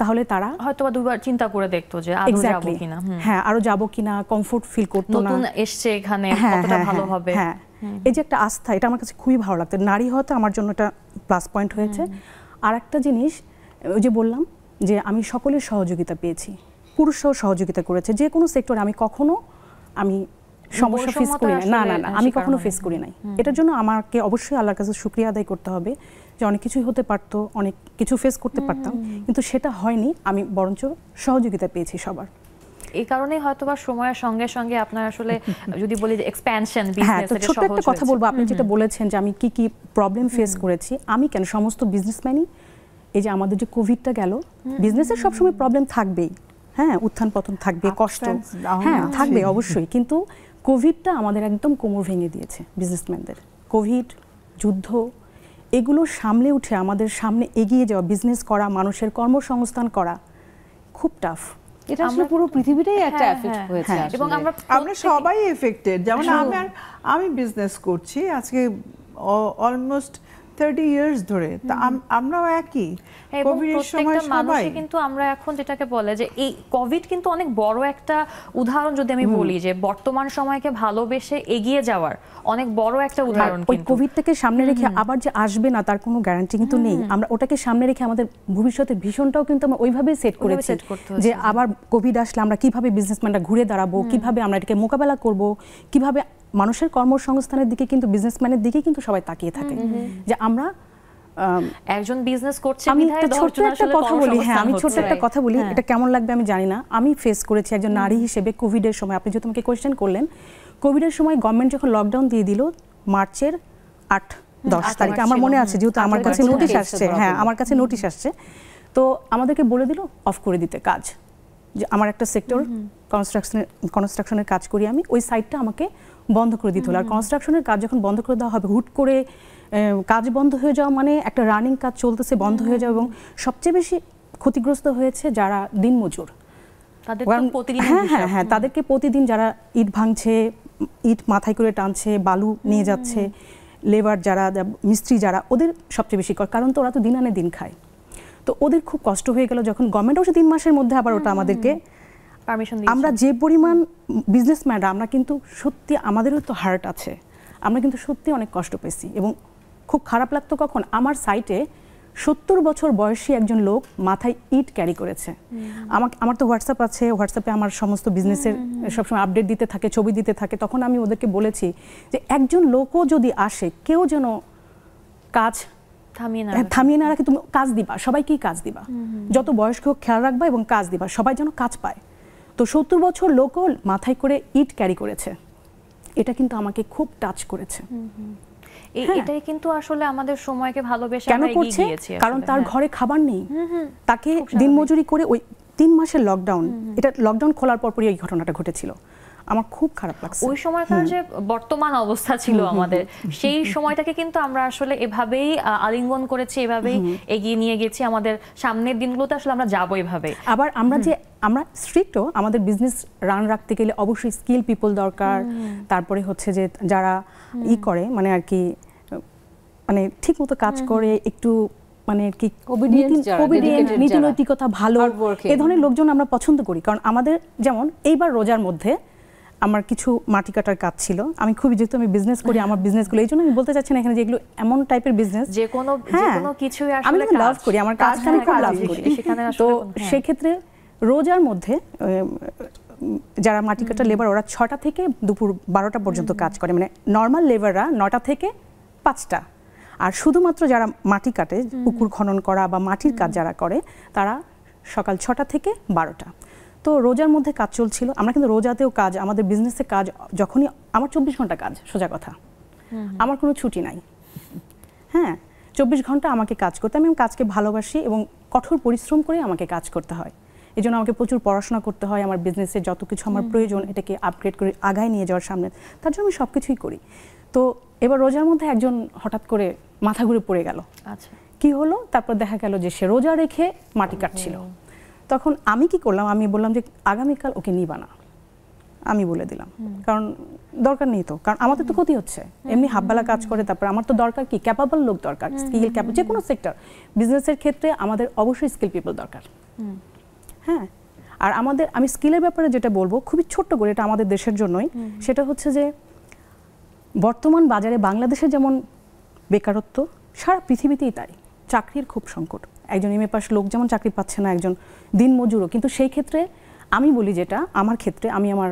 তাহলে তারা হয়তো দুবার চিন্তা করে দেখতো যে আদৌ যাবো কিনা, হ্যাঁ, আরো যাবো কিনা, কমফোর্ট ফিল করতো না, নতুন এসছে এখানে, কতটা ভালো হবে। হ্যাঁ, এই যে একটা আস্থা, এটা আমার কাছে খুবই ভালো লাগতো। নারী হতে আমার জন্য এটা প্লাস পয়েন্ট হয়েছে। আর একটা জিনিস, ওই যে বললাম যে আমি সকলের সহযোগিতা পেয়েছি, পুরুষরাও সহযোগিতা করেছে। যে কোনো সেক্টরে আমি কখনো সমস্যা ফেস করি না, না, আমি কখনো ফেস করি নাই। এটার জন্য আমাকে অবশ্যই আল্লাহর কাছে শুকরিয়া আদায় করতে হবে, যে অনেক কিছুই হতে পারতো, অনেক কিছু ফেস করতে পারতাম, কিন্তু সেটা হয়নি। আমি বরঞ্চ সহযোগিতা পেয়েছি সবার। এই কারণেই হয়তোবা সময়ের সঙ্গে সঙ্গে আপনার আসলে যদি বলি যে এক্সপ্যানশন বিজনেস, এটা ছোট একটা কথা বলবো, আপনি যেটা বলেছেন যে আমি কি কি প্রবলেম ফেস করেছি, আমি কেন, সমস্ত বিজনেসম্যানই, এই যে আমাদের যে কোভিডটা গেল, বিজনেসের সবসময় প্রবলেম থাকবেই, হ্যাঁ, উত্থান পতন থাকবে, কষ্ট, হ্যাঁ, থাকবে অবশ্যই, কিন্তু কোভিডটা আমাদের একদম কোমর ভেঙে দিয়েছে বিজনেসম্যানদের। কোভিড, যুদ্ধ, এগুলো সামলে উঠে আমাদের সামনে এগিয়ে যাওয়া, বিজনেস করা, মানুষের কর্মসংস্থান করা খুব টাফ। এটা আসলে পুরো পৃথিবীটাই একটা এফেক্ট হয়েছে, এবং আমরা সবাই এফেক্টেড। যেমন আমি বিজনেস করছি আজকে অলমোস্ট 30 ইয়ার্স ধরে, তা আমরাও একই কোভিডের সময় সবাই কিন্তু আমরা এখন যেটাকে বলে যে এই কোভিড কিন্তু অনেক বড় একটা উদাহরণ, যদি আমি বলি যে বর্তমান সময়কে ভালোবেসে এগিয়ে যাওয়ার অনেক বড় একটা উদাহরণ। ওই কোভিডটাকে সামনে রেখে আবার যে আসবে না তার কোনো গ্যারান্টি কিন্তু নেই। আমরা ওটাকে সামনে রেখে আমাদের ভবিষ্যতের ভিশনটাও কিন্তু আমরা ওইভাবেই সেট করেছি, যে আবার কোভিড আসলে আমরা কিভাবে বিজনেসম্যানরা ঘুরে দাঁড়াবো, কিভাবে আমরা এটাকে মোকাবেলা করব, কিভাবে মানুষের কর্মসংস্থানের দিকে কিন্তু, বিজনেসম্যানের দিকে কিন্তু সবাই তাকিয়ে থাকে, যে আমরা একজন বিজনেস করছে। আমি ছোট্ট একটা কথা বলি, হ্যাঁ, আমি ছোট্ট একটা কথা বলি, এটা কেমন লাগবে আমি জানি না। আমি ফেস করেছি একজন নারী হিসেবে কোভিডের সময়। আপনি যেহেতু আমাকে কোয়েশ্চেন করলেন, কোভিডের সময় গভর্নমেন্ট যখন লকডাউন দিয়ে দিল মার্চের 8-10 তারিখে, আমার মনে আছে, যেহেতু আমার কাছে নোটিশ আসছে, হ্যাঁ, আমার কাছে নোটিশ আসছে, তো আমাদেরকে বলে দিল অফ করে দিতে কাজ। যে আমার একটা সেক্টর কনস্ট্রাকশনের কাজ করি আমি, ওই সাইটটা আমাকে বন্ধ করে দিতে হলো। আর কনস্ট্রাকশনের কাজ যখন বন্ধ করে দেওয়া হবে, হুট করে কাজ বন্ধ হয়ে যাওয়া মানে একটা রানিং কাজ চলতেছে বন্ধ হয়ে যাওয়া, এবং সবচেয়ে বেশি ক্ষতিগ্রস্ত হয়েছে যারা দিনমজুর। হ্যাঁ, তাদেরকে প্রতিদিন যারা ইট ভাঙছে, ইট মাথায় করে টানছে, বালু নিয়ে যাচ্ছে, লেবার যারা, মিস্ত্রি যারা, ওদের সবচেয়ে বেশি, কারণ তো ওরা তো দিন আনে দিন খায়। তো ওদের খুব কষ্ট হয়ে গেল যখন গভর্নমেন্ট অবশ্য 3 মাসের মধ্যে আবার ওটা আমাদেরকে পারমিশন দিয়েছে। আমরা যে পরিমাণ বিজনেসম্যানরা, আমরা কিন্তু সত্যি, আমাদেরও তো হার্ট আছে, আমরা কিন্তু সত্যি অনেক কষ্ট পেয়েছি। এবং খুব খারাপ লাগতো কখন আমার সাইটে 70 বছর বয়সী একজন লোক মাথায় ইট ক্যারি করেছে। আমার তো হোয়াটসঅ্যাপ আছে, হোয়াটসঅ্যাপে আমার সমস্ত বিজনেসের সবসময় আপডেট দিতে থাকে, ছবি দিতে থাকে। তখন আমি ওদেরকে বলেছি যে একজন লোকও যদি আসে, কেউ যেন কাজ থামিয়ে না রাখে, তুমি কাজ দিবা, সবাইকেই কাজ দিবা, যত বয়স্ক হোক খেয়াল রাখবা এবং কাজ দিবা, সবাই যেন কাজ পায়। তো 70 বছর লোকও মাথায় করে ইট ক্যারি করেছে, এটা কিন্তু আমাকে খুব টাচ করেছে। এটাই কিন্তু আসলে আমাদের সময়কে ভালোবেসে কেন করছে? কারণ তার ঘরে খাবার নেই, তাকে দিনমজুরি করে ওই 3 মাসের লকডাউন, এটা লকডাউন খোলার পরপরই এই ঘটনাটা ঘটেছিল। আমার খুব খারাপ লাগছে। ওই সময়কার যে বর্তমান অবস্থা ছিল আমাদের, সেই সময়টাকে কিন্তু আমরা আসলে এভাবেই আলিঙ্গন করেছি, এভাবেই এগিয়ে নিয়ে গেছি। আমাদের সামনের দিনগুলোতে আসলে আমরা যাবো এভাবে। আবার আমরা স্ট্রিক্টও, আমাদের বিজনেস রান রাখতে গেলে অবশ্যই স্কিল পিপল দরকার। তারপরে হচ্ছে যে যারা করে মানে আর কি মানে ঠিক মতো কাজ করে, একটু মানে কি নীতি নৈতিকতা ভালো, এই ধরনের লোকজন আমরা পছন্দ করি। কারণ আমাদের যেমন এইবার রোজার মধ্যে আমার কিছু মাটি কাটার কাজ ছিল। আমি খুবই, যেহেতু আমি বিজনেস করি, আমার বিজনেসগুলো, এই জন্য আমি বলতে চাচ্ছি না এখানে যে এগুলো এমন টাইপের বিজনেস, যে কোনো কিছু আমি লাভ করি, আমার কাজটা আমি খুব লাভ করি। তো সেক্ষেত্রে রোজার মধ্যে যারা মাটি কাটা লেবার, ওরা 6টা থেকে দুপুর 12টা পর্যন্ত কাজ করে, মানে নর্মাল লেবাররা 9টা থেকে 5টা। আর শুধুমাত্র যারা মাটি কাটে, পুকুর খনন করা বা মাটির কাজ যারা করে, তারা সকাল 6টা থেকে 12টা। তো রোজার মধ্যে কাজ চলছিল। আমরা কিন্তু রোজাতেও কাজ, আমাদের বিজনেসে কাজ, যখনই আমার 24 ঘন্টা কাজ, সোজা কথা, আমার কোনো ছুটি নাই। 24 ঘন্টা আমাকে কাজ করতে, আমি কাজকে ভালোবাসি এবং কঠোর পরিশ্রম করে আমাকে কাজ করতে হয়। এই জন্য আমাকে প্রচুর পড়াশোনা করতে হয়, আমার বিজনেসে যত কিছু আমার প্রয়োজন এটাকে আপগ্রেড করে আগায় নিয়ে যাওয়ার সামনে, তার জন্য আমি সব কিছুই করি। তো এবার রোজার মধ্যে একজন হঠাৎ করে মাথা ঘুরে পড়ে গেল। আচ্ছা, কি হলো? তারপর দেখা গেল যে সে রোজা রেখে মাটি কাটছিল। তখন আমি কি করলাম, আমি বললাম যে আগামীকাল ওকে নিবা না, আমি বলে দিলাম, কারণ দরকার নেই তো, কারণ আমাদের তো ক্ষতি হচ্ছে, এমনি হাববেলা কাজ করে। তারপর আমার তো দরকার কি, ক্যাপাবল লোক দরকার, স্কিল ক্যাপাবল, যে কোনো সেক্টর বিজনেসের ক্ষেত্রে আমাদের অবশ্যই স্কিল পিপল দরকার। আর আমি স্কিলের ব্যাপারে যেটা বলবো খুবই ছোট্ট করে, এটা আমাদের দেশের জন্যই, সেটা হচ্ছে যে বর্তমান বাজারে বাংলাদেশে যেমন বেকারত্ব, সারা পৃথিবীতেই তাই, চাকরির খুব সংকট। একজন এমএ পাস লোক যেমন চাকরি পাচ্ছে না, একজন দিনমজুরও। কিন্তু সেই ক্ষেত্রে আমি বলি, যেটা আমার ক্ষেত্রে আমি আমার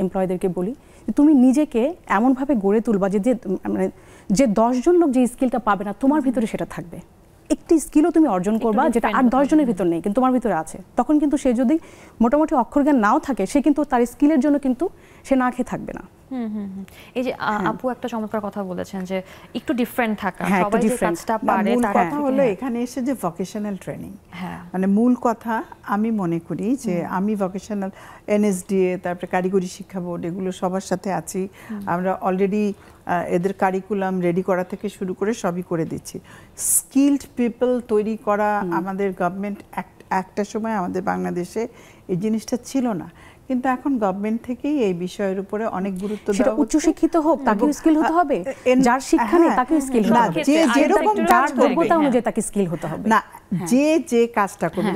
এমপ্লয়ীদেরকে বলি, তুমি নিজেকে এমনভাবে গড়ে তুলবা যে 10 জন লোক যে স্কিলটা পাবে না, তোমার ভিতরে সেটা থাকবে। একটি স্কিলও তুমি অর্জন করবা যেটা আর 10 জনের ভিতর নেই, কিন্তু তোমার ভিতরে আছে। তখন কিন্তু সে যদি মোটামুটি অক্ষর জ্ঞান নাও থাকে, সে কিন্তু তার স্কিলের জন্য কিন্তু সে না খেয়ে থাকবে না। এই যে আপু একটা চমৎকার কথা বলেছেন যে একটু ডিফারেন্ট থাকা, সবাই যে কাজটা পারে। তার কথা হলো এখানে এসে যে ভোকেশনাল ট্রেনিং, মানে মূল কথা আমি মনে করি যে আমি ভোকেশনাল এনএসডিএ, তারপরে কারিগরি শিক্ষা বোর্ড, এগুলো সবার সাথে আছি। আমরা অলরেডি এদের কারিকুলাম রেডি করা থেকে শুরু করে সবই করে দিচ্ছি। স্কিলড পিপল তৈরি করা আমাদের গভর্নমেন্ট একটা সময় আমাদের বাংলাদেশে এই জিনিসটা ছিল না, কিন্তু এখন গভর্নমেন্ট থেকেই এই বিষয়ের উপরে অনেক গুরুত্ব দেওয়া হচ্ছে। উচ্চ শিক্ষিত হোক তাকেও স্কিল হতে হবে, যার শিক্ষা নেই তাকেও স্কিল হতে হবে, যে যেরকম যার যোগ্যতা অনুযায়ী তাকে স্কিল হতে হবে না, যে কাজটা করবে।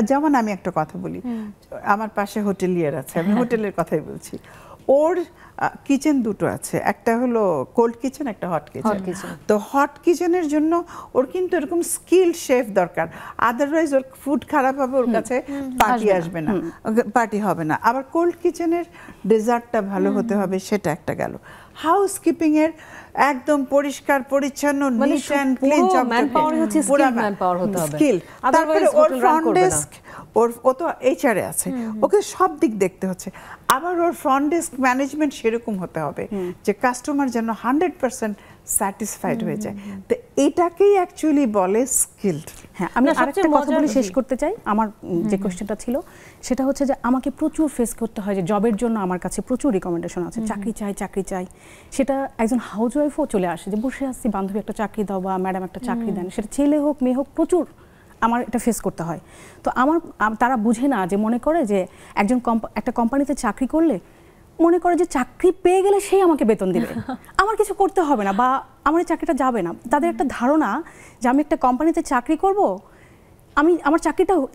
যেমন আমি একটা কথা বলি, আমার পাশে হোটেলিয়ার আছে, আমি হোটেলের কথাই বলছি। ওর কিচেন দুটো আছে, একটা হলো কোল্ড কিচেন, একটা হট কিচেন। তো হট কিচেনের জন্য ওর কিন্তু এরকম স্কিল শেফ দরকার, আদারওয়াইজ ওর ফুড খারাপ হবে, ওর কাছে পার্টি আসবে না, পার্টি হবে না। আবার কোল্ড কিচেনের ডেজার্টটা ভালো হতে হবে, সেটা একটা গেল। হাউস কিপিং এর একদম পরিষ্কার পরিচ্ছন্ন, নিট এন্ড ক্লিন, স্কিল। তারপরে ওর ফ্রন্ট ডেস্ক, ও তো এইচআরে আছে, ওকে সব দিক দেখতে হচ্ছে। আবার ওর ফ্রন্ট ডেস্ক ম্যানেজমেন্ট সেরকম হতে হবে যে কাস্টমার যেন 100% স্যাটিসফাইড হয়ে যায়। তো এটাকেই অ্যাকচুয়ালি বলে স্কিলড। হ্যাঁ, আমি আরেকটা কথা বলে শেষ করতে চাই। আমার যে কোশ্চেনটা ছিল সেটা হচ্ছে যে আমাকে প্রচুর ফেস করতে হয় যে জবের জন্য আমার কাছে প্রচুর রিকমেন্ডেশন আছে, চাকরি চাই। সেটা একজন হাউসওয়াইফও চলে আসে যে বসে আসছি, বান্ধবী একটা চাকরি দাও বা ম্যাডাম একটা চাকরি দেন, সেটা ছেলে হোক মেয়ে হোক, প্রচুর আমার এটা ফেস করতে হয়। তো তারা বুঝে না, যে মনে করে যে একটা কোম্পানিতে চাকরি করলে মনে করে যে চাকরি পেয়ে গেলে সেই আমাকে বেতন দিবে, আমার কিছু করতে হবে না, বা আমার এই চাকরিটা যাবে না। তাদের একটা ধারণা যে আমি একটা কোম্পানিতে চাকরি করব, আমি আমার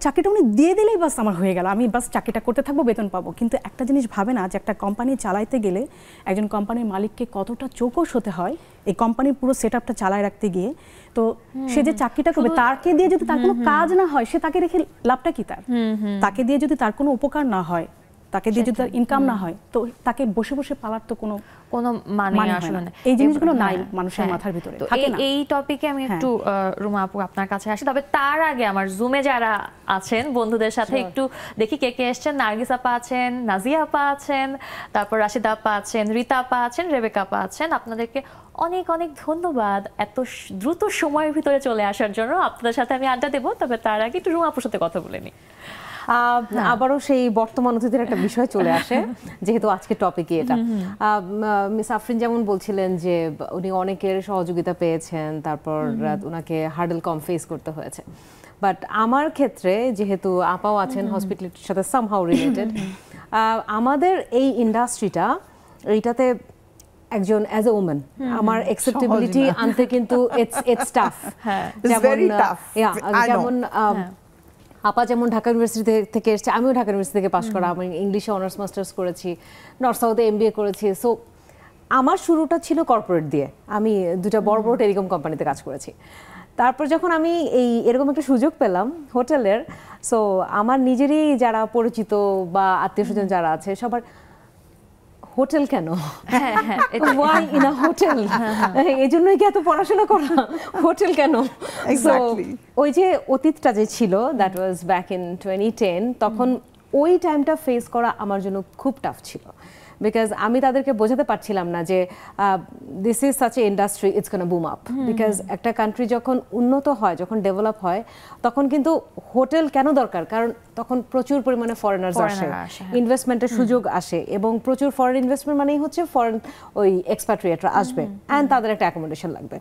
চাকরিটা উনি দিয়ে দিলেই বাস আমার হয়ে গেল, আমি বাস চাকরিটা করতে থাকবো, বেতন পাবো। কিন্তু একটা জিনিস ভাবে না যে একটা কোম্পানি চালাইতে গেলে একজন কোম্পানির মালিককে কতটা চৌকস হতে হয় এই কোম্পানির পুরো সেট আপটা চালায় রাখতে গিয়ে। তো সে যে চাকরিটা করবে তাকে দিয়ে যদি তার কোনো কাজ না হয়, সে তাকে রেখে লাভটা কি তার? তাকে দিয়ে যদি তার কোনো উপকার না হয়, তাকে দিয়ে যদি তার ইনকাম না হয়, তো তাকে বসে বসে পালার তো কোনো মানে আসলে না। এই জিনিসগুলো নাই মানুষের মাথার ভিতরে থাকে না। এই টপিকে আমি একটু রুমা আপু আপনার কাছে আসি, তবে তার আগে আমার জুমে যারা আছেন বন্ধুদের সাথে একটু দেখি কে কে এসেছেন। নার্গিস আপা আছেন, নাজিয়া আপা আছেন, তারপর রাশিদা আপা আছেন, রিতা আপা আছেন, রেবেকা আপা আছেন। আপনাদেরকে অনেক অনেক ধন্যবাদ এত দ্রুত সময়ের ভিতরে চলে আসার জন্য। আপনাদের সাথে আমি আড্ডা দেবো, তবে তার আগে একটু রুমা আপুর সাথে কথা বলে নিই। আবারও সেই বর্তমান অতিথির একটা বিষয় চলে আসে, যেহেতু আজকে টপিকই এটা। মিস আফরিন যেমন বলছিলেন যে উনি অনেকের সহযোগিতা পেয়েছেন, তারপর ওনাকে হার্ডেল কম ফেস করতে হয়েছে। বাট আমার ক্ষেত্রে যেহেতু আপাও আছেন হসপিটালিটির সাথে সামহাউ রিলেটেড, আমাদের এই ইন্ডাস্ট্রিটা এইটাতে একজন অ্যাজ এ ওম্যান আমার অ্যাকসেপ্টেবিলিটি আনতে কিন্তু ইটস টাফ। যেমন আপা যেমন ঢাকা ইউনিভার্সিটি থেকে এসেছে, আমিও ঢাকা ইউনিভার্সিটি থেকে পাশ করা, আমি ইংলিশে অনার্স মাস্টার্স করেছি, নর্থ সাউথে MBA করেছি। সো আমার শুরুটা ছিল কর্পোরেট দিয়ে, আমি দুটা বড় বড় টেলিকম কোম্পানিতে কাজ করেছি। তারপর যখন আমি এরকম একটা সুযোগ পেলাম হোটেলের, সো আমার নিজেরই যারা পরিচিত বা আত্মীয় স্বজন যারা আছে সবার হোটেল কেন, ওয়াই ইন আ হোটেল, এই জন্যই কি এত পড়াশোনা করা, হোটেল কেন? ওই যে অতীতটা যে ছিল, দ্যাট ওয়াজ ব্যাক ইন 2010, তখন ওই টাইমটা ফেস করা আমার জন্য খুব টাফ ছিল। বিকজ আমি তাদেরকে বোঝাতে পারছিলাম না যে this is such a industry, it's gonna broom up. Because একটা কান্ট্রি যখন উন্নত হয়, যখন ডেভেলপ হয়, তখন কিন্তু হোটেল কেন দরকার? কারণ তখন প্রচুর পরিমাণে ফরেনার্স আসে, ইনভেস্টমেন্টের সুযোগ আসে, এবং প্রচুর ফরেন ইনভেস্টমেন্ট মানেই হচ্ছে ফরেন ওই এক্সপাট্রিয়েটরা আসবে, অ্যান্ড তাদের একটা অ্যাকোমোডেশন লাগবে।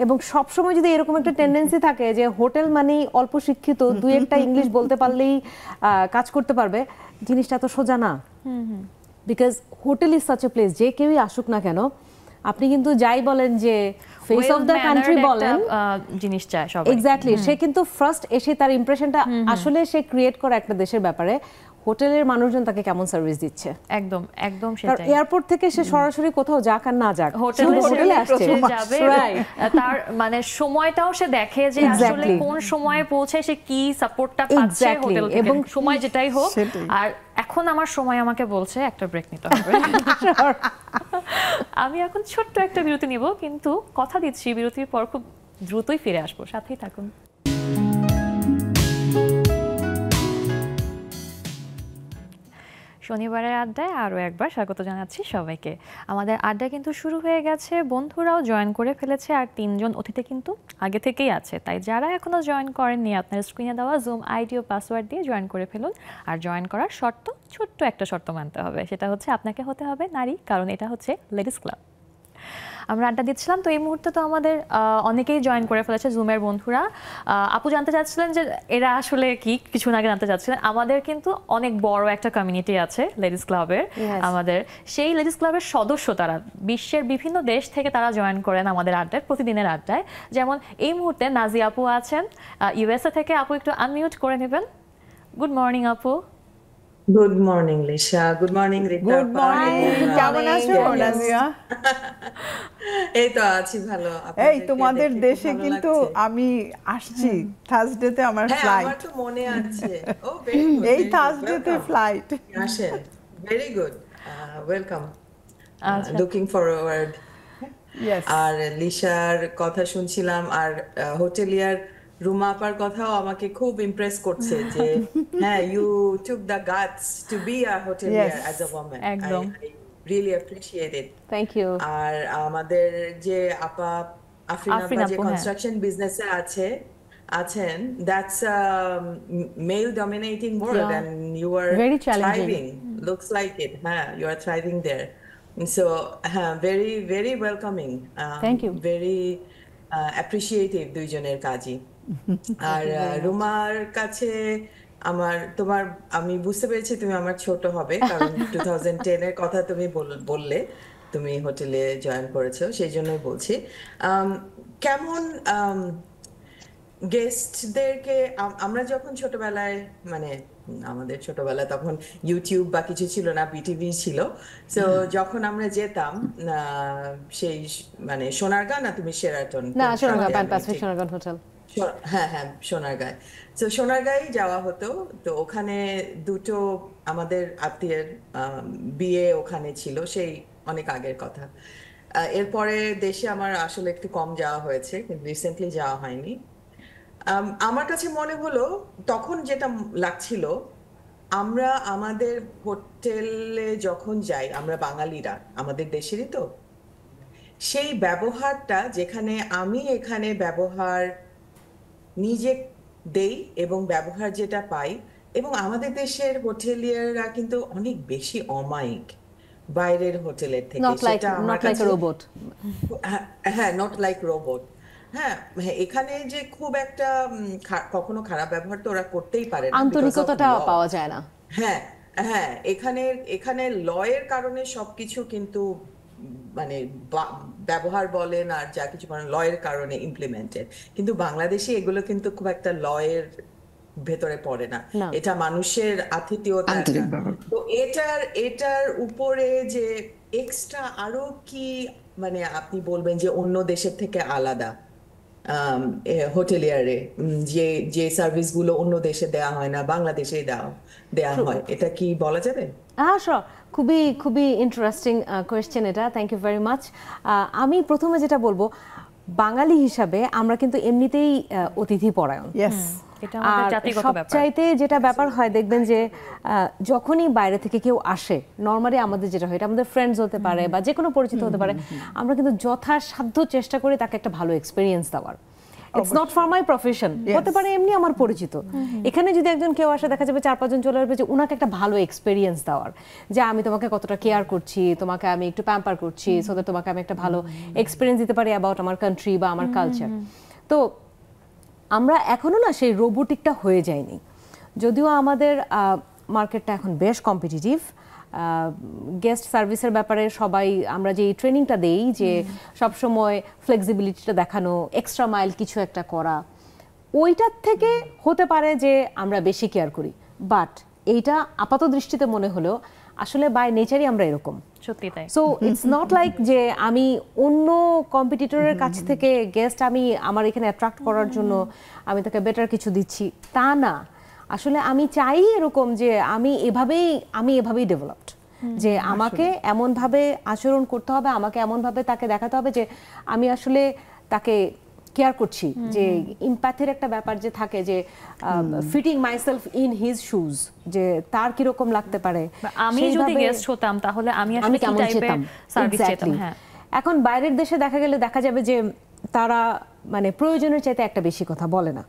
এবং সবসময় যদি এরকম একটা টেন্ডেন্সি থাকে যে হোটেল মানেই অল্প শিক্ষিত, দুই একটা ইংলিশ বলতে পারলেই কাজ করতে পারবে, জিনিসটা তো সোজা না। Because hotel is such a place, যে কেউই আসুক না কেন, আপনি কিন্তু যাই বলেন যে ফেস অফ দ্য কান্ট্রি বলেন, জিনিস চায় সব এক্স্যাক্টলি, সে কিন্তু ফার্স্ট এসে তার ইমপ্রেশনটা আসলে সে ক্রিয়েট করা একটা দেশের ব্যাপারে হোটেলের মানুষজন তাকে কেমন সার্ভিস দিচ্ছে। একদম একদম সেটাই। এয়ারপোর্ট থেকে সে সরাসরি কোথাও যাক আর না যাক, হোটেলে আসছে যাবে, তার মানে সময়টাও সে দেখে যে আসলে কোন সময়ে পৌঁছে সে কি সাপোর্টটা পাচ্ছে হোটেল থেকে, এবং সময় যেটাই হোক। আর এখন আমার সময় আমাকে বলছে একটা ব্রেক নিতে হবে। আমি এখন ছোট্ট একটা বিরতি নিব, কিন্তু কথা দিচ্ছি বিরতির পর খুব দ্রুতই ফিরে আসবো, সাথেই থাকুন। শনিবারের আড্ডায় আরও একবার স্বাগত জানাচ্ছি সবাইকে। আমাদের আড্ডা কিন্তু শুরু হয়ে গেছে, বন্ধুরাও জয়েন করে ফেলেছে, আর 3জন অতিথি কিন্তু আগে থেকেই আছে। তাই যারা এখনও জয়েন করেননি, আপনার স্ক্রিনে দেওয়া জুম আইডি ও পাসওয়ার্ড দিয়ে জয়েন করে ফেলুন। আর জয়েন করার শর্ত, ছোট্ট একটা শর্ত মানতে হবে, সেটা হচ্ছে আপনাকে হতে হবে নারী, কারণ এটা হচ্ছে লেডিস ক্লাব। আমরা আড্ডা দিচ্ছিলাম, তো এই মুহূর্তে তো আমাদের অনেকেই জয়েন করে ফেলেছে জুমের বন্ধুরা। আপু জানতে চাচ্ছিলেন যে এরা আসলে কি, কিছুক্ষণ আগে জানতে চাচ্ছিলেন। আমাদের কিন্তু অনেক বড় একটা কমিউনিটি আছে লেডিস ক্লাবের। আমাদের সেই লেডিস ক্লাবের সদস্য তারা বিশ্বের বিভিন্ন দেশ থেকে তারা জয়েন করেন আমাদের আড্ডায়, প্রতিদিনের আড্ডায়। যেমন এই মুহূর্তে নাজিয়া আপু আছেন USA থেকে। আপু একটু আনমিউট করে নেবেন। গুড মর্নিং আপু। Good morning Lisha, good morning Rita. Good morning, কেমন আছো নাজিয়া? এই তো আছি ভালো। এই তোমাদের দেশে কিন্তু আমি আসছি থার্সডেতে, আমার ফ্লাইট। আমার তো মনে আছে। ও ভেরি গুড, এই থার্সডেতে ফ্লাইট আসেন। Very good, welcome, looking forward. আর লিশার কথা শুনছিলাম, আর হোটেলিয়ার রুমা আপার কথাও আমাকে খুব ইমপ্রেস করছে যে হ্যাঁ, you took the guts to be a hotelier as a woman. একদম, I really appreciate it. Thank you. আর আমাদের যে আপা আফরিন আপা যে কনস্ট্রাকশন বিজনেসে আছেন, that's male dominating world, and you are thriving, looks like it. হ্যাঁ, you are thriving there. So হ্যাঁ, very very welcoming, thank you, very appreciative দুইজনের কাজই। আর রুমার কাছে আমি বুঝতে পেরেছি তুমি আমার ছোট হবে, কারণ 2010 এর কথা তুমি বললে, তুমি হোটেলে জয়েন করেছো, সেই জন্যই বলছি। কেমন গেস্টদেরকে আমরা যখন ছোটবেলায় মানে আমাদের ছোটবেলায় তখন ইউটিউব বা কিছু ছিল না, বিটিভি ছিল। তো যখন আমরা যেতাম সেই মানে সোনারগাঁ না তুমি শেরাটন না Sonargaon pan Pacific Sonargaon hotel হ্যাঁ হ্যাঁ সোনারগাঁয়। তো সোনারগাঁই যাওয়া হতো। তো ওখানে দুটো আমাদের আত্মীয়ের বিয়ে ওখানে ছিল, সেই অনেক আগের কথা। এরপরে দেশে আমার আসলে একটু কম যাওয়া হয়েছে, কিন্তু রিসেন্টলি যাওয়া হয়নি। আমার কাছে মনে হলো তখন যেটা লাগছিল, আমরা আমাদের হোটেলে যখন যাই, আমরা বাঙালিরা আমাদের দেশেরই তো, সেই ব্যবহারটা যেখানে আমি এখানে ব্যবহার নিজে দেই এবং ব্যবহার যেটা পাই, এবং আমাদের দেশের হোটেলিয়াররা কিন্তু অনেক বেশি অমায়িক বাইরের হোটেলের থেকে। সেটা আমার কাছে রোবট। হ্যাঁ, নট লাইক রোবট। হ্যাঁ, এখানে যে খুব একটা কখনো খারাপ ব্যবহার তো ওরা করতেই পারে না, আন্তরিকতাটা পাওয়া যায় না। হ্যাঁ হ্যাঁ, এখানে লয়ের কারণে সবকিছু কিন্তু মানে ব্যবহার বলেন আর যা কিছু বলেন লয়ের কারণে ইমপ্লিমেন্টেড, কিন্তু বাংলাদেশে এগুলো কিন্তু খুব একটা লয়ের ভেতরে পড়ে না, এটা মানুষের আতিথেয়তা। তো এটার উপরে যে এক্সট্রা আরো কি মানে আপনি বলবেন যে অন্য দেশের থেকে আলাদা হোটেলিয়ারে যে যে সার্ভিসগুলো অন্য দেশে দেওয়া হয় না বাংলাদেশেই দেওয়া হয়, এটা কি বলা যাবে? শিওর, খুবই খুবই ইন্টারেস্টিং কোয়েশ্চেন এটা, থ্যাংক ইউ ভেরি মাচ। আমি প্রথমে যেটা বলবো, বাঙালি হিসাবে আমরা কিন্তু এমনিতেই অতিথি পরায়ণ। আর সবচাইতে যেটা ব্যাপার হয় দেখবেন যে যখনই বাইরে থেকে কেউ আসে, নর্মালি আমাদের যেটা হয়, এটা আমাদের ফ্রেন্ডস হতে পারে বা যে কোনো পরিচিত হতে পারে, আমরা কিন্তু যথাসাধ্য চেষ্টা করি তাকে একটা ভালো এক্সপিরিয়েন্স দেওয়ার। It's not for my profession, হতে পারে এমনি আমার পরিচিত। এখানে যদি একজন কেউ আসে, দেখা যাবে 4-5 জন চলে আসবে যে উনাকে একটা ভালো এক্সপিরিয়েন্স দেওয়ার, যে আমি তোমাকে কতটা কেয়ার করছি, তোমাকে আমি একটু প্যাম্পার করছি, সো দ্যাট তোমাকে আমি একটা ভালো এক্সপিরিয়েন্স দিতে পারি অ্যাবাউট আমার কান্ট্রি বা আমার কালচার। তো আমরা এখনো না সেই রোবোটিকটা হয়ে যায়নি, যদিও আমাদের মার্কেটটা এখন বেশ কম্পিটিটিভ। গেস্ট সার্ভিসের ব্যাপারে সবাই আমরা যে ট্রেনিংটা দেই, যে সবসময় ফ্লেক্সিবিলিটিটা দেখানো, এক্সট্রা মাইল কিছু একটা করা, ওইটার থেকে হতে পারে যে আমরা বেশি কেয়ার করি। বাট এইটা আপাত দৃষ্টিতে মনে হলো আসলে বাই নেচারই আমরা এরকম, সত্যি তাই। সো ইটস নট লাইক যে আমি অন্য কম্পিটিটরের কাছ থেকে গেস্ট আমি আমার এখানে অ্যাট্রাক্ট করার জন্য আমি তাকে বেটার কিছু দিচ্ছি, তা না। আসলে আমি চাই এরকম যে আমি এভাবেই ডেভেলপড, যে আমাকে এমনভাবে আচরণ করতে হবে, আমাকে এমনভাবে তাকে দেখাতে হবে যে আমি আসলে তাকে কেয়ার করছি, যে ইম্প্যাথির একটা ব্যাপার যে থাকে, যে fitting myself in his shoes, যে তার কিরকম লাগতে পারে। আমি যদি গেস্ট হতাম তাহলে আমি আসলে কি টাইপের সার্ভিস পেতাম। হ্যাঁ, এখন বাইরের দেশে দেখা যাবে যে তারা মানে প্রয়োজনের চাইতে একটা বেশি কথা বলে না,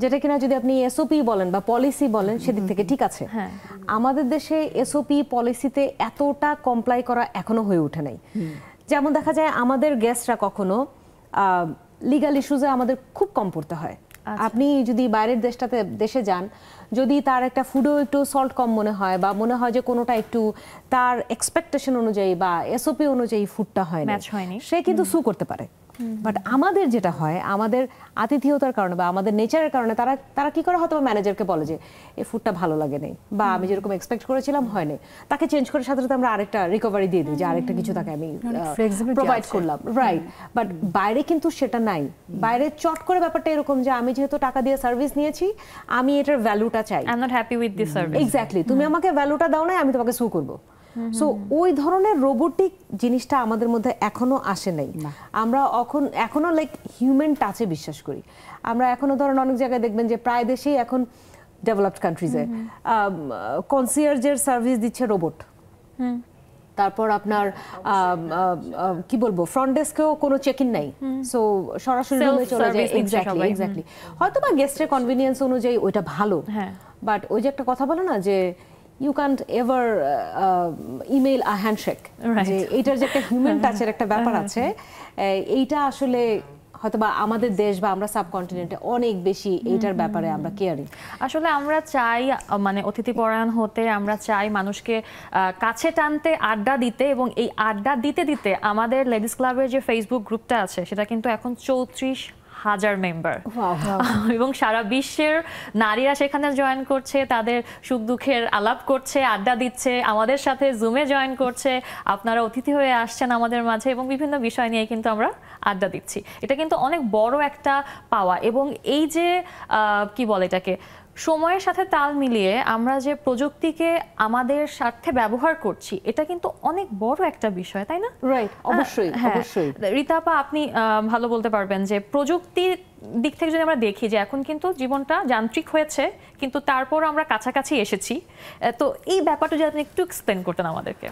যেটা কিনা যদি আপনি এসওপি বলেন বা পলিসি বলেন সেদিক থেকে ঠিক আছে। আমাদের দেশে এসওপি পলিসিতে এতটা কমপ্লাই করা এখনো হয়ে ওঠে নাই। যেমন দেখা যায় আমাদের গেস্টরা কখনো লিগ্যাল ইস্যুজে আমাদের খুব কম পড়তে হয়। আপনি যদি বাইরের দেশে যান, যদি তার একটা ফুডও একটু সল্ট কম মনে হয় বা মনে হয় যে কোনোটা একটু তার এক্সপেকটেশন অনুযায়ী বা এসওপি অনুযায়ী ফুডটা হয় না, সে কিন্তু সু করতে পারে। বাট আমাদের যেটা হয়, আমাদের আতিথেয়তার কারণে বা আমাদের নেচারের কারণে তারা কি করে, হয়তো ম্যানেজারকে বলে যে এই ফুডটা ভালো লাগে নাই বা আমি যেরকম এক্সপেক্ট করেছিলাম হয়নি, তাকে চেঞ্জ করে সাথে সাথে আমরা আরেকটা রিকভারি দিয়ে দিই, যে আরেকটা কিছু তাকে আমি প্রোভাইড করলাম, রাইট। বাট বাইরে কিন্তু সেটা নাই। বাইরে চট করে ব্যাপারটা এরকম যে আমি যেহেতু টাকা দিয়ে সার্ভিস নিয়েছি, আমি এটার ভ্যালুটা চাই। I am not happy with this service. Exactly, তুমি আমাকে ভ্যালুটা দাও না, আমি তোমাকে সু করব। সো ওই ধরনের রোবোটিক জিনিসটা আমাদের মধ্যে এখনো আসে নাই। আমরা এখনো লাইক হিউম্যান টাচে বিশ্বাস করি। আমরা এখনো ধরেন অনেক জায়গায় দেখবেন যে প্রায় দেশেই এখন ডেভেলপড কান্ট্রিজে কনসিয়ার্জের সার্ভিস দিচ্ছে রোবট। তারপর আপনার কি বলবো, ফ্রন্ট ডেস্কেও কোনো চেক ইন নাই, সো সরাসরি রুমে চলে যায়। এক্স্যাক্টলি, হয়তো বা গেস্টের কনভিনিয়েন্স অনুযায়ী ওইটা ভালো, বাট ওই যে একটা কথা বলে না যে you can't ever email a handshake, যে এইটার যে একটা হিউম্যান টাচের একটা ব্যাপার আছে, এইটা আসলে হয়তোবা আমাদের দেশ বা আমরা সাবকন্টিনেন্টে অনেক বেশি এইটার ব্যাপারে আমরা কেয়ারিং। আসলে আমরা চাই মানে অতিথি পরায়ণ হতে, আমরা চাই মানুষকে কাছে টানতে, আড্ডা দিতে, এবং এই আড্ডা দিতে দিতে আমাদের লেডিস ক্লাবের যে ফেসবুক গ্রুপটা আছে সেটা কিন্তু এখন 34,000 হাজার মেম্বার Wow. এবং সারা বিশ্বের নারীরা সেখানে জয়েন করছে, তাদের সুখ দুঃখের আলাপ করছে, আড্ডা দিচ্ছে, আমাদের সাথে জুমে জয়েন করছে, আপনারা অতিথি হয়ে আসছেন আমাদের মাঝে এবং বিভিন্ন বিষয় নিয়ে কিন্তু আমরা আড্ডা দিচ্ছি। এটা কিন্তু অনেক বড় একটা পাওয়া। এবং এই যে কি বলে এটাকে, সময়ের সাথে তাল মিলিয়ে আমরা যে প্রযুক্তিকে আমাদের স্বার্থে ব্যবহার করছি, এটা কিন্তু অনেক বড় একটা বিষয়, তাই না? রাইট, অবশ্যই হ্যাঁ। অবশ্যই। রীতা আপা, আপনি ভালো বলতে পারবেন যে প্রযুক্তির দিক থেকে যদি আমরা দেখি যে এখন কিন্তু জীবনটা যান্ত্রিক হয়েছে, কিন্তু তারপর আমরা কাছাকাছি এসেছি। তো এই ব্যাপারটা যদি আপনি একটু এক্সপ্লেন করতেন আমাদেরকে।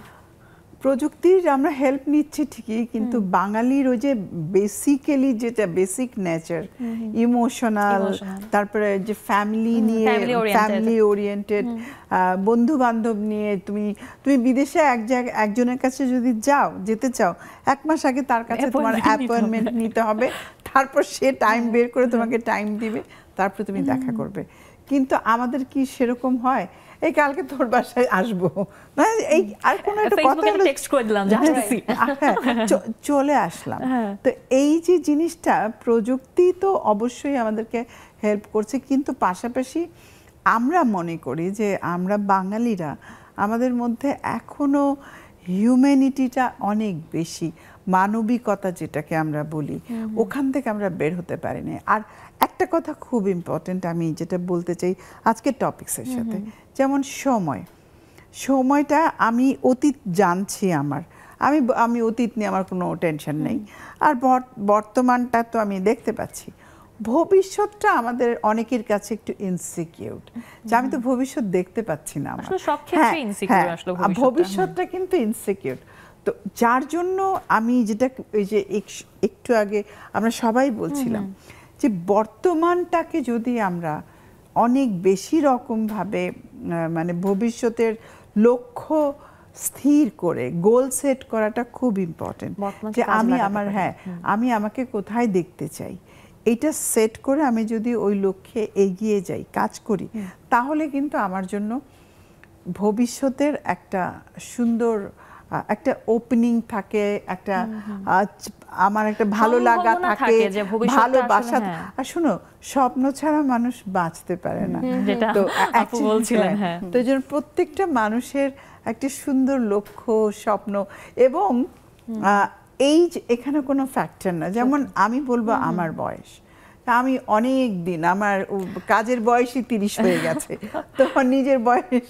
প্রযুক্তির আমরা হেল্প নিচ্ছি ঠিকই, কিন্তু বাঙালির ওই যে বেসিক্যালি যেটা বেসিক নেচার, ইমোশনাল, তারপরে যে ফ্যামিলি নিয়ে, ফ্যামিলি ওরিয়েন্টেড, বন্ধু বান্ধব নিয়ে, তুমি বিদেশে একজনের কাছে যদি যেতে চাও, 1 মাস আগে তার কাছে তোমার অ্যাপয়েন্টমেন্ট নিতে হবে, তারপর সে টাইম বের করে তোমাকে টাইম দিবে, তারপর তুমি দেখা করবে। কিন্তু আমাদের কি সেরকম হয়? এই কালকে তোর বাসায় আসবো, এই আর কোনো একটা কথা টেক্সট করে দিলাম যে আসছি, চলে আসলাম। তো এই যে জিনিসটা, প্রযুক্তি তো অবশ্যই আমাদেরকে হেল্প করছে, কিন্তু পাশাপাশি আমরা মনে করি যে আমরা বাঙালিরা, আমাদের মধ্যে এখনো হিউম্যানিটিটা অনেক বেশি, মানবিকতা যেটাকে আমরা বলি, ওখান থেকে আমরা বের হতে পারিনি। আর একটা কথা খুব ইম্পর্টেন্ট আমি যেটা বলতে চাই আজকের টপিকসের সাথে, যেমন সময়টা আমি অতীত জানছি, আমি অতীত নিয়ে আমার কোনো টেনশন নেই, আর বর্তমানটা তো আমি দেখতে পাচ্ছি। ভবিষ্যৎটা আমাদের অনেকের কাছে একটু ইনসিকিউর, যে আমি তো ভবিষ্যৎ দেখতে পাচ্ছি না, ভবিষ্যৎটা কিন্তু ইনসিকিউর। তো যার জন্য আমি যেটা ওই যে একটু আগে আমরা সবাই বলছিলাম যে বর্তমানটাকে যদি আমরা অনেক বেশি রকমভাবে মানে ভবিষ্যতের লক্ষ্য স্থির করে গোল সেট করাটা খুব ইম্পর্টেন্ট, যে আমি আমাকে কোথায় দেখতে চাই, এইটা সেট করে আমি যদি ওই লক্ষ্যে এগিয়ে যাই, কাজ করি, তাহলে কিন্তু আমার জন্য ভবিষ্যতের একটা সুন্দর একটা ওপেনিং থাকে, একটা আমার একটা ভালো লাগা থাকে, ভালোবাসা। আর শুনো, স্বপ্ন ছাড়া মানুষ বাঁচতে পারে না, তো তো এই জন্য প্রত্যেকটা মানুষের একটা সুন্দর লক্ষ্য, স্বপ্ন, এবং এইজ এখানে কোনো ফ্যাক্টর না। যেমন আমি বলবো আমার বয়স, আমি অনেক দিন, আমার কাজের বয়সই 30 হয়ে গেছে, তোমার নিজের বয়স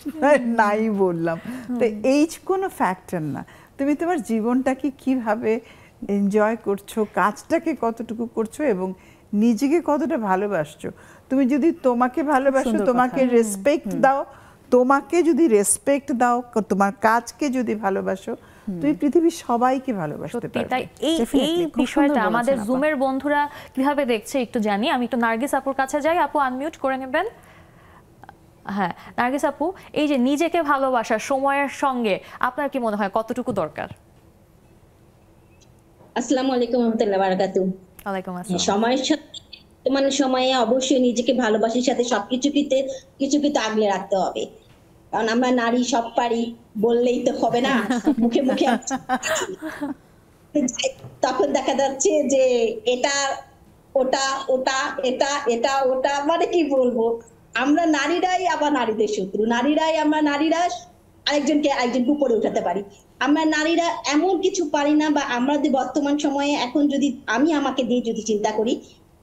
নাই বললাম। তো এইজ কোনো ফ্যাক্টর না, তুমি তোমার জীবনটাকে কিভাবে এনজয় করছো, কাজটাকে কতটুকু করছো, এবং নিজেকে কতটা ভালোবাসছো। তুমি যদি তোমাকে ভালোবাসো, তোমাকে রেসপেক্ট দাও, তোমাকে যদি রেসপেক্ট দাও, তোমার কাজকে যদি ভালোবাসো, তুই পৃথিবীর সবাইকে ভালোবাসতে পারবে। তাই এই বিষয়টা আমাদের জুমের বন্ধুরা কিভাবে দেখছে একটু জানি। আমি একটু নার্গিস আপুর কাছে যাই, আপু আনমিউট করে নেবেন। হ্যাঁ নার্গিস আপু, এই যে নিজেকে ভালোবাসা সময়ের সঙ্গে আপনার কি মনে হয় কতটুকু দরকার? আসসালামু আলাইকুম ওয়া রাহমাতুল্লাহি ওয়া বারাকাতুহু। ওয়ালাইকুম আসসালাম। সময়ের সাথে, বর্তমান সময়ে অবশ্যই নিজেকে ভালোবাসার সাথে সবকিছুকে আগলে রাখতে হবে, কারণ আমরা নারী সব পারি বললেই তো হবে না, মুখে মুখে তখন দেখা যাচ্ছে যে এটা ওটা ওটা এটা এটা ওটা, মানে কি বলবো, আমরা নারীরাই আবার নারীদের শত্রু, আমরা নারীরা আরেকজনকে উপরে উঠাতে পারি। আমরা নারীরা এমন কিছু পারি না, বা আমরা যে বর্তমান সময়ে এখন যদি আমি আমাকে দিয়ে যদি চিন্তা করি,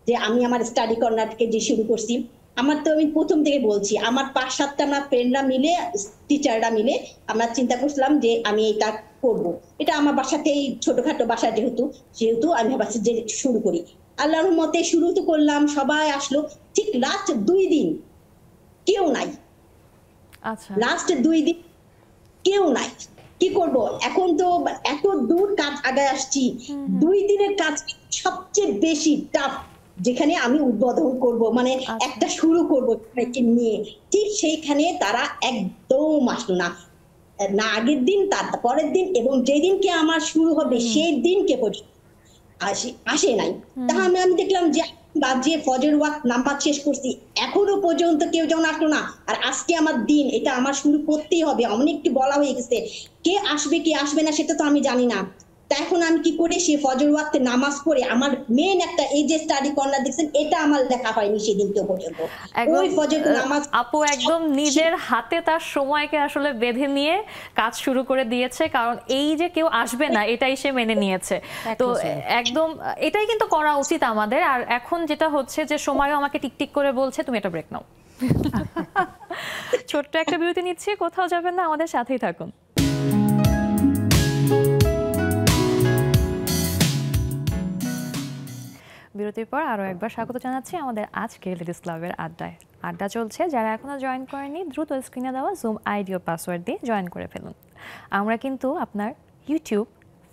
যে আমি আমার স্টাডি কর্নারকে যে শুরু করছি, আমার তো আমি প্রথম থেকে বলছি, আমার 5-7টা আমরা ফ্রেন্ডরা মিলে, টিচাররা মিলে আমরা চিন্তা করছিলাম যে আমি এটা করব। এটা আমার বাসাতেই, ছোটখাটো বাসা যেহেতু আমি ভাবছি যে শুরু করি। আল্লাহর রহমতে শুরু তো করলাম, সবাই আসলো, ঠিক লাস্ট 2 দিন কেউ নাই। আচ্ছা, লাস্ট 2 দিন কেউ নাই, কি করব? এখন তো এত দূর কাজ আগে আসছি, 2 দিনের কাজ সবচেয়ে বেশি টাফ, যেখানে আমি উদ্বোধন করব, মানে একটা শুরু করব নিয়ে, ঠিক সেইখানে তারা একদম আসলো না, আগের দিন, তার পরের দিন, এবং যেদিনকে আমার শুরু হবে সেই দিনকে পর্যন্ত আসে নাই। তাহলে আমি দেখলাম যে বাজে ফজর ওয়াক্ত নামাজ শেষ করছি, এখনো পর্যন্ত কেউ যেন আসলো না। আর আজকে আমার দিন, এটা আমার শুরু করতেই হবে, অনেকটি বলা হয়ে গেছে, কে আসবে কি আসবে না সেটা তো আমি জানি না। তা এখন আমি কি করি, সেই ফজর ওয়াক্তে নামাজ পড়ে আমার মেন একটা এই যে স্টাডি কর্নার দেখছেন, এটা আমার দেখা হয়নি সেদিনকে পর্যন্ত। ওই ফজর নামাজ আপু একদম নিজের হাতে তার সময়কে আসলে বেঁধে নিয়ে কাজ শুরু করে দিয়েছে, কারণ এই যে কেউ আসবে না এটাই সে মেনে নিয়েছে। তো একদম এটাই কিন্তু করা উচিত আমাদের। আর এখন যেটা হচ্ছে যে সময়ও আমাকে টিকটিক করে বলছে তুমি এটা ব্রেক নাও। ছোট্ট একটা বিরতি নিচ্ছি, কোথাও যাবেন না, আমাদের সাথেই থাকুন। বিরতির পর আরও একবার স্বাগত জানাচ্ছি আমাদের আজকে লেডিস ক্লাবের আড্ডায়। আড্ডা চলছে, যারা এখনও জয়েন করেনি দ্রুত স্ক্রিনে দেওয়া জুম আইডি ও পাসওয়ার্ড দিয়ে জয়েন করে ফেলুন। আমরা কিন্তু আপনার ইউটিউব,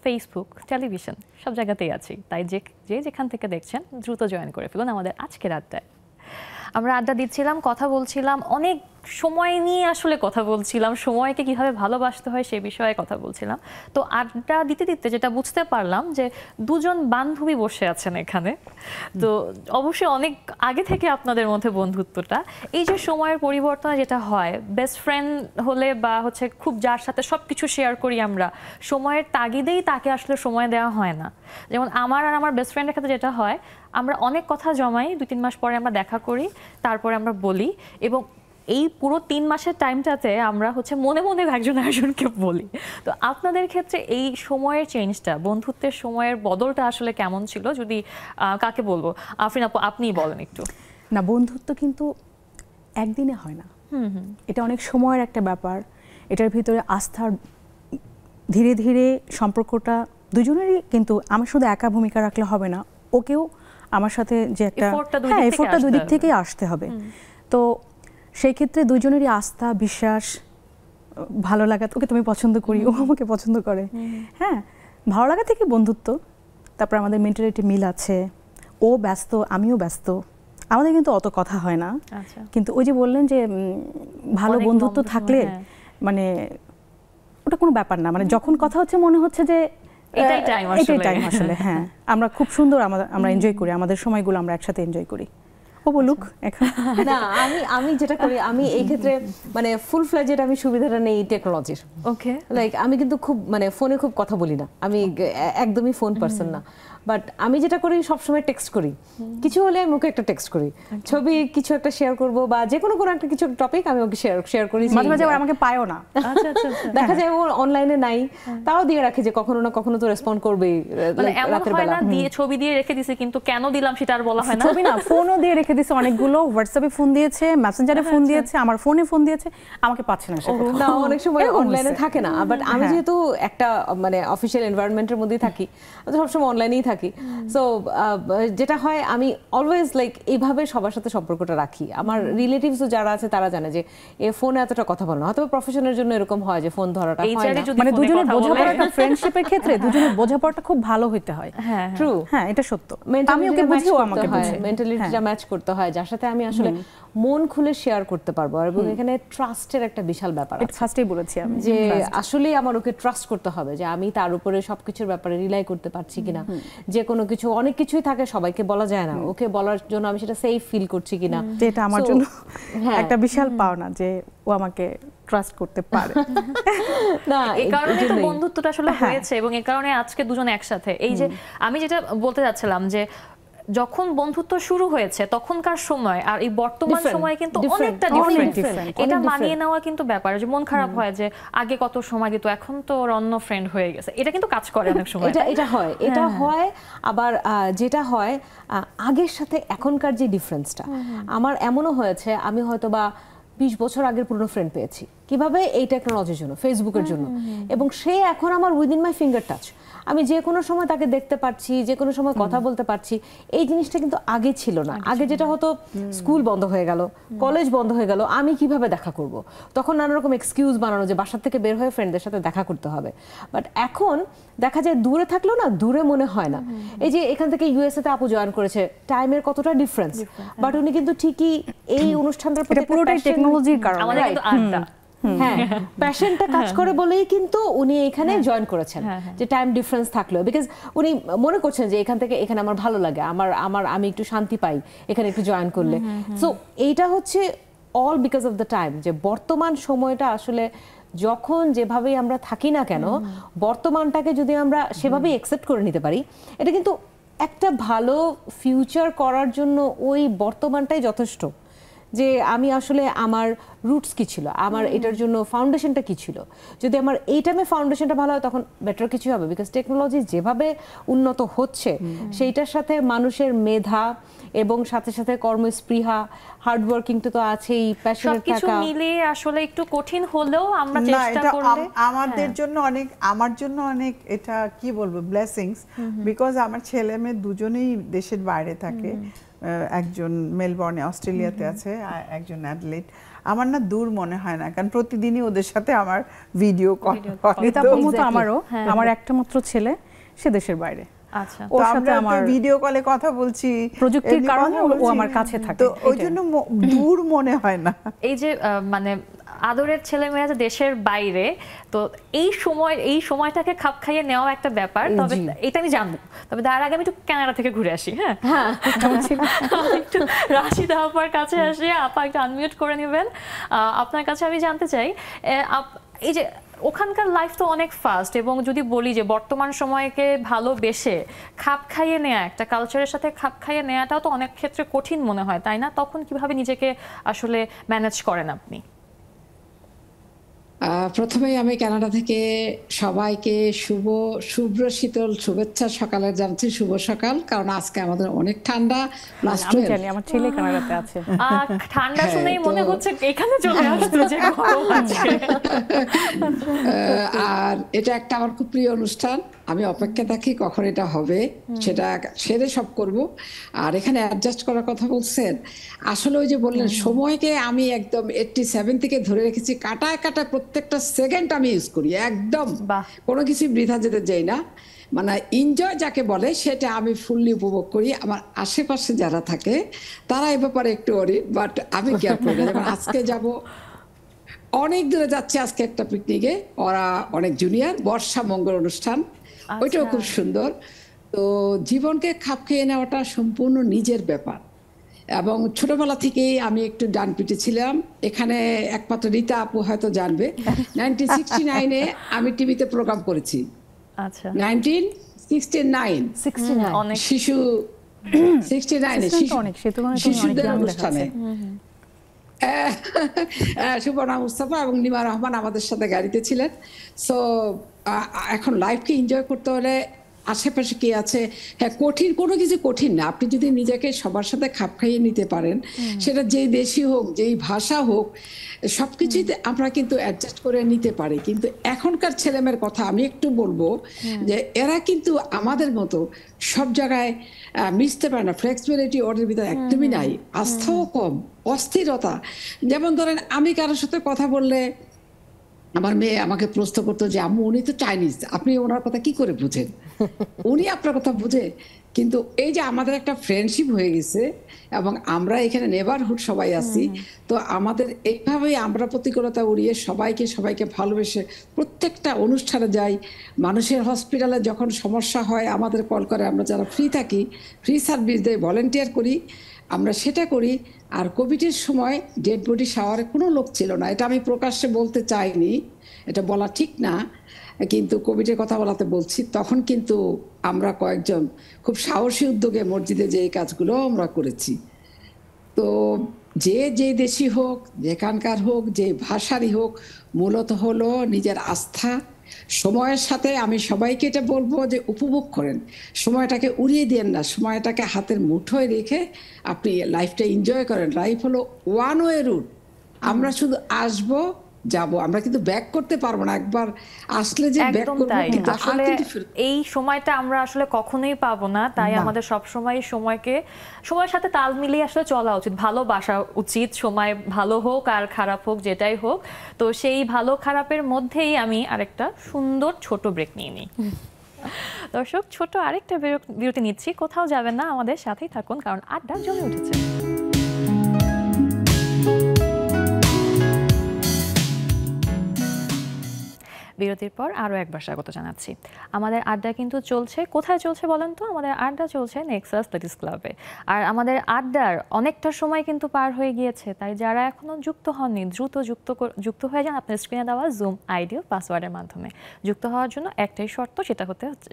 ফেসবুক, টেলিভিশন সব জায়গাতেই আছি, তাই যে যেখান থেকে দেখছেন দ্রুত জয়েন করে ফেলুন আমাদের আজকের আড্ডায়। আমরা আড্ডা দিচ্ছিলাম, কথা বলছিলাম, অনেক সময় নিয়ে আসলে কথা বলছিলাম, সময়কে কিভাবে ভালোবাসতে হয় সে বিষয়ে কথা বলছিলাম। তো আড্ডা দিতে দিতে যেটা বুঝতে পারলাম যে দুজন বান্ধবী বসে আছেন এখানে। তো অবশ্যই অনেক আগে থেকে আপনাদের মধ্যে বন্ধুত্বটা, এই যে সময়ের পরিবর্তনে যেটা হয়, বেস্ট ফ্রেন্ড হলে বা হচ্ছে খুব যার সাথে সব কিছু শেয়ার করি আমরা, সময়ের তাগিদেই তাকে আসলে সময় দেওয়া হয় না। যেমন আমার আর আমার বেস্ট ফ্রেন্ডের ক্ষেত্রে যেটা হয়, আমরা অনেক কথা জমাই, 2-3 মাস পরে আমরা দেখা করি, তারপরে আমরা বলি, এবং এই পুরো 3 মাসের টাইমটাতে আমরা হচ্ছে মনে মনে একজন আরেকজনকে বলি। তো আপনাদের ক্ষেত্রে এই সময়ের চেঞ্জটা, বন্ধুত্বের সময়ের বদলটা আসলে কেমন ছিল? যদি কাকে বলবো, আফরিন আপু আপনিই বলেন একটু। না, বন্ধুত্ব কিন্তু একদিনে হয় না, এটা অনেক সময়ের একটা ব্যাপার। এটার ভিতরে আস্থার ধীরে ধীরে সম্পর্কটা দুজনেরই, কিন্তু আমি শুধু একা ভূমিকা রাখলে হবে না, ওকেও আমার সাথে যে একটা এফোর্টটা দুই দিক থেকেই আসতে হবে। তো সেই ক্ষেত্রে দুজনেরই আস্থা, বিশ্বাস, ভালো লাগা, ওকে তুমি পছন্দ করি, ও আমাকে পছন্দ করে, হ্যাঁ, ভালো লাগা থেকে বন্ধুত্ব। তারপর আমাদের মেন্টালিটি মিল আছে, ও ব্যস্ত আমিও ব্যস্ত, আমাদের কিন্তু অত কথা হয় না। কিন্তু ওই যে বললেন যে ভালো বন্ধুত্ব থাকলে মানে ওটা কোনো ব্যাপার না, মানে যখন কথা হচ্ছে মনে হচ্ছে যে এটাই টাইম আসলে। হ্যাঁ, আমরা খুব সুন্দর আমরা এনজয় করি, আমাদের সময়গুলো আমরা একসাথে এনজয় করি। ও বলুক এখন। না, আমি যেটা করি, আমি এই ক্ষেত্রে মানে ফুল ফ্লেজেড আমি সুবিধাটা নেই টেকনোলজির। ওকে, লাইক আমি কিন্তু খুব মানে ফোনে খুব কথা বলি না, আমি একদমই ফোন পারসন না। বাট আমি যেটা করি, সবসময় টেক্সট করি, কিছু হলে আমি ওকে একটা টেক্সট করি, ছবি কিছু একটা শেয়ার করব বা যে কোনো একটা কিছু টপিক আমি ওকে শেয়ার করি। মাঝে মাঝে আমাকে পায়ও না, দেখা যায় ও অনলাইনে নাই, তাও দিয়ে রাখি যে কখনো না কখনো তো রেসপন্ড করবেই। মানে এমন হয় না দিয়ে ছবি দিয়ে রেখে দিছি কিন্তু কেন দিলাম সেটা আর বলা হয় না। ছবি না, ফোনও দিয়ে রেখে দিয়েছে অনেকগুলো, হোয়াটসঅ্যাপে ফোন দিয়েছে, মেসেঞ্জারে ফোন দিয়েছে, আমার ফোনে ফোন দিয়েছে, আমাকে পাচ্ছে না সে। না, অনেক সময় অনলাইনে থাকে না, বাট আমি যেহেতু একটা মানে অফিশিয়াল এনভায়রনমেন্টের মধ্যেই থাকি, সবসময় অনলাইনেই থাকি। সো যেটা হয়, আমি অলওয়েজ লাইক এইভাবে সবার সাথে সম্পর্কটা রাখি। আমার রিলেটিভসও যারা আছে তারা জানে যে এ ফোনে এতটা কথা বলে না, হয়তো প্রফেশনের জন্য এরকম হয় যে ফোন ধরাটা হয় না। মানে দুজনের বোঝাপড়াটা, ফ্রেন্ডশিপের ক্ষেত্রে দুজনের বোঝাপড়াটা খুব ভালো হইতে হয়। ট্রু, হ্যাঁ, এটা সত্য। আমি ওকে বুঝিও, আমাকে বুঝে, মেন্টালিটিটা ম্যাচ করতে হয়, যার সাথে আমি আসলে মন খুলে শেয়ার করতে পারবো। এবং এখানে ট্রাস্টের একটা বিশাল ব্যাপার আছে। ফার্স্টেই বলেছি আমি যে আসলেই আমার ওকে ট্রাস্ট করতে হবে যে আমি তার উপরে সবকিছুর ব্যাপারে রিলাই করতে পারছি কিনা। যে কোনো কিছু, অনেক কিছুই থাকে সবাইকে বলা যায় না, ওকে বলার জন্য আমি সেটা সেফ ফিল করছি কিনা। এটা আমার জন্য একটা বিশাল পাওনা যে ও আমাকে ট্রাস্ট করতে পারে। না, এই কারণে তো বন্ধুত্বটা আসলে হয়েছে, এবং এই কারণে আজকে দুজন একসাথে। এই যে আমি যেটা বলতে যাচ্ছিলাম যে যখন বন্ধুত্ব শুরু হয়েছে তখনকার সময় আর এই বর্তমান সময় কিন্তু অনেকটা ডিফারেন্ট। এটা মানিয়ে নেওয়া কিন্তু ব্যাপার, যে মন খারাপ হয় যে আগে কত সময় দিত, এখন তো অন্য ফ্রেন্ড হয়ে গেছে। এটা কিন্তু কাজ করে অনেক সময়। এটা হয়। আবার যেটা হয়, আগের সাথে এখনকার যে ডিফারেন্সটা, আমার এমনও হয়েছে আমি হয়তো বা 20 বছর আগের পুরনো ফ্রেন্ড পেয়েছি, কিভাবে? এই টেকনোলজির জন্য, ফেসবুকের জন্য। এবং সে এখন আমার উইদিন মাই ফিঙ্গার টাচ, আমি যে কোনো সময় তাকে দেখতে পাচ্ছি, যে কোনো সময় কথা বলতে পারছি। এই জিনিসটা কিন্তু আগে ছিল না। আগে যেটা হতো, স্কুল বন্ধ হয়ে গেল, কলেজ বন্ধ হয়ে গেল, আমি কিভাবে দেখা করব? তখন নানা রকম এক্সকিউজ বানানো যে বাসা থেকে বের হয়ে ফ্রেন্ডদের সাথে দেখা করতে হবে। বাট এখন দেখা যায় দূরে থাকলেও না দূরে মনে হয় না। এই যে এখান থেকে ইউএসএ তে আপু জয়েন করেছে, টাইমের কতটা ডিফারেন্স, বাট উনি কিন্তু ঠিকই এই অনুষ্ঠানটার প্রতি পুরোটাই টেকনোলজির কারণে, আমাদের কিন্তু আড্ডা, হ্যাঁ, প্যাশনটা কাজ করে বলেই কিন্তু উনি এখানে জয়েন করেছেন। যে টাইম ডিফারেন্স থাকলো, বিকজ উনি মনে করছেন যে এখান থেকে এখানে আমার ভালো লাগে, আমি একটু শান্তি পাই এখানে একটু জয়েন করলে। সো এইটা হচ্ছে all because of the time, যে বর্তমান সময়টা আসলে যখন যেভাবেই আমরা থাকি না কেন বর্তমানটাকে যদি আমরা সেভাবেই অ্যাকসেপ্ট করে নিতে পারি, এটা কিন্তু একটা ভালো ফিউচার করার জন্য ওই বর্তমানটাই যথেষ্ট। যে আমি আসলে আমার রুটস কি ছিল, আমার এটার জন্য ফাউন্ডেশনটা কি ছিল, যদি আমার এই টাইমে ফাউন্ডেশনটা ভালো হয় তখন বেটার কিছু হবে। বিকজ টেকনোলজি যেভাবে উন্নত হচ্ছে সেইটার সাথে মানুষের মেধা এবং সাথে সাথে কর্মস্পৃহা, হার্ডওয়ার্কিংটা তো আছেই, প্যাশনেট সবকিছু থাকা। মিলিয়ে আসলে একটু কঠিন হলেও আমরা না, চেষ্টা এটা করলে আমাদের জন্য অনেক, আমার জন্য অনেক, এটা কি বলবো, ব্লেসিংস। বিকজ আমার ছেলে মেয়ে দুজনেই দেশের বাইরে থাকে। একজন মেলবোর্নে অস্ট্রেলিয়াতে আছে, আর একজন অ্যাডলেড। আমার না দূর মনে হয় না, কারণ প্রতিদিনই ওদের সাথে আমার ভিডিও কল হয়। এটা মতো আমারও, আমার একটা মাত্র ছেলে, সে দেশের বাইরে। আচ্ছা, ওর সাথে আমার ভিডিও কলে কথা বলছি, প্রযুক্তির কারণে ও আমার কাছে থাকে, তো ওই জন্য দূর মনে হয় না। এই যে মানে আদরের ছেলেমেয়েরা যে দেশের বাইরে, তো এই সময়টাকে খাপ খাইয়ে নেওয়া একটা ব্যাপার। তবে এটা আমি জানবো, তবে তার আগে আমি একটু কানাডা থেকে ঘুরে আসি। হ্যাঁ, একটু রাশিদা আপার কাছে আসি। আপা একটু আনমিউট করে নেবেন। আপনার কাছে আমি জানতে চাই, এই যে ওখানকার লাইফ তো অনেক ফাস্ট, এবং যদি বলি যে বর্তমান সময়কে ভালোবেসে খাপ খাইয়ে নেওয়া, একটা কালচারের সাথে খাপ খাইয়ে নেওয়াটাও তো অনেক ক্ষেত্রে কঠিন মনে হয়, তাই না? তখন কিভাবে নিজেকে আসলে ম্যানেজ করেন আপনি? প্রথমেই আমি কানাডা থেকে সবাইকে শুভ্র শীতল শুভেচ্ছা সকালের জানাচ্ছি। শুভ সকাল, কারণ আজকে আমাদের অনেক ঠান্ডা। আমি জানি আমার ছেলে কানাডাতে আছে। ঠান্ডা শুনেই মনে হচ্ছে এখানে চলে আসতো যে গরম আছে। আর এটা একটা আমার খুব প্রিয় অনুষ্ঠান, আমি অপেক্ষা থাকি কখন এটা হবে, সেটা সেরে সব করব। আর এখানে অ্যাডজাস্ট করার কথা বলছেন, আসলে ওই যে বললেন সময়কে আমি একদম 87 থেকে ধরে রেখেছি, কাটায় কাটায় প্রত্যেকটা সেকেন্ড আমি ইউজ করি, একদম কোনো কিছু বৃথা যেতে যাই না। মানে এনজয় যাকে বলে সেটা আমি ফুললি উপভোগ করি। আমার আশেপাশে যারা থাকে তারা এ ব্যাপারে একটু অরিড, বাট আমি কেয়ার করি না। যেমন আজকে যাব, অনেক দূরে যাচ্ছে আজকে একটা পিকনিকে, ওরা অনেক জুনিয়র, বর্ষা মঙ্গল অনুষ্ঠান, ওইটাও খুব সুন্দর। তো জীবনকে খাপ খেয়ে নেওয়াটা সম্পূর্ণ নিজের ব্যাপার। এবং ছোটবেলা থেকেই আমি একটু ডানপিটে ছিলাম। এখানে একমাত্র রীতা আপু হয়তো জানবে, 1969-এ আমি টিভিতে প্রোগ্রাম করেছি। আচ্ছা, 1969 শিশু 69-এ শিশুদের অনুষ্ঠানে সুবর্ণা মুস্তাফা এবং নিমা রহমান আমাদের সাথে গাড়িতে ছিলেন। সো এখন লাইফকে এনজয় করতে হলে আশেপাশে কি আছে, হ্যাঁ কঠিন কোনো কিছু কঠিন না, আপনি যদি নিজেকে সবার সাথে খাপ খাইয়ে নিতে পারেন, সেটা যেই দেশই হোক যেই ভাষা হোক সবকিছুতে আমরা কিন্তু অ্যাডজাস্ট করে নিতে পারি। কিন্তু এখনকার ছেলেমেয়ের কথা আমি একটু বলবো যে এরা কিন্তু আমাদের মতো সব জায়গায় মিশতে পারে না, ফ্লেক্সিবিলিটি ওদের ভিতরে একদমই নাই, আস্থাও কম, অস্থিরতা। যেমন ধরেন আমি কারোর সাথে কথা বললে আমার মেয়ে আমাকে প্রশ্ন করতো যে আম্মু উনি তো চাইনিজ, আপনি ওনার কথা কি করে বুঝেন, উনি আপনার কথা বুঝে। কিন্তু এই যে আমাদের একটা ফ্রেন্ডশিপ হয়ে গেছে এবং আমরা এখানে নেবারহুড সবাই আছি, তো আমাদের এইভাবেই আমরা প্রতিকূলতা উড়িয়ে সবাইকে ভালোবেসে প্রত্যেকটা অনুষ্ঠানে যাই। মানুষের হসপিটালে যখন সমস্যা হয় আমাদের কল করে, আমরা যারা ফ্রি থাকি ফ্রি সার্ভিস দেয়, ভলেন্টিয়ার করি, আমরা সেটা করি। আর কোভিডের সময় ডেড বডি শাওয়ারে কোনো লোক ছিল না, এটা আমি প্রকাশ্যে বলতে চাইনি, এটা বলা ঠিক না, কিন্তু কোভিডের কথা বলাতে বলছি। তখন কিন্তু আমরা কয়েকজন খুব সাহসী উদ্যোগে মসজিদে যে এই কাজগুলো আমরা করেছি। তো যে দেশি হোক, যেখানকার হোক, যে ভাষারই হোক, মূলত হলো নিজের আস্থা। সময়ের সাথে আমি সবাইকে এটা বলবো যে উপভোগ করেন, সময়টাকে উড়িয়ে দেন না, সময়টাকে হাতের মুঠোয় রেখে আপনি লাইফটা এনজয় করেন। লাইফ হলো ওয়ান ওয়ে রুট, আমরা শুধু আসবো যাব, আমরা কিন্তু ব্যাক করতে পারবো না। একবার আসলে যে ব্যাক করব, কিন্তু আসলে এই সময়টা আমরা আসলে কখনোই পাবো না। তাই আমাদের সব সময় সময়ের সাথে তাল মিলিয়ে আসলে চলা উচিত, ভালোবাসা উচিত। সময় ভালো হোক আর খারাপ হোক, যেটাই হোক, তো সেই ভালো খারাপের মধ্যেই আমি আরেকটা সুন্দর ছোট ব্রেক নিয়ে নিই। দর্শক, ছোট আরেকটা বিরতি নিচ্ছি, কোথাও যাবেন না, আমাদের সাথেই থাকুন, কারণ আড্ডা জমে উঠেছে। বিরতির পর আরও একবার স্বাগত জানাচ্ছি। আমাদের আড্ডা কিন্তু চলছে, কোথায় চলছে বলেন তো? আমাদের আড্ডা চলছে নেক্সাস লেডিস ক্লাবে। আর আমাদের আড্ডার অনেকটা সময় কিন্তু পার হয়ে গিয়েছে, তাই যারা এখনও যুক্ত হননি দ্রুত যুক্ত হয়ে যান আপনার স্ক্রিনে দেওয়া জুম আইডি ও পাসওয়ার্ডের মাধ্যমে। যুক্ত হওয়ার জন্য একটাই শর্ত,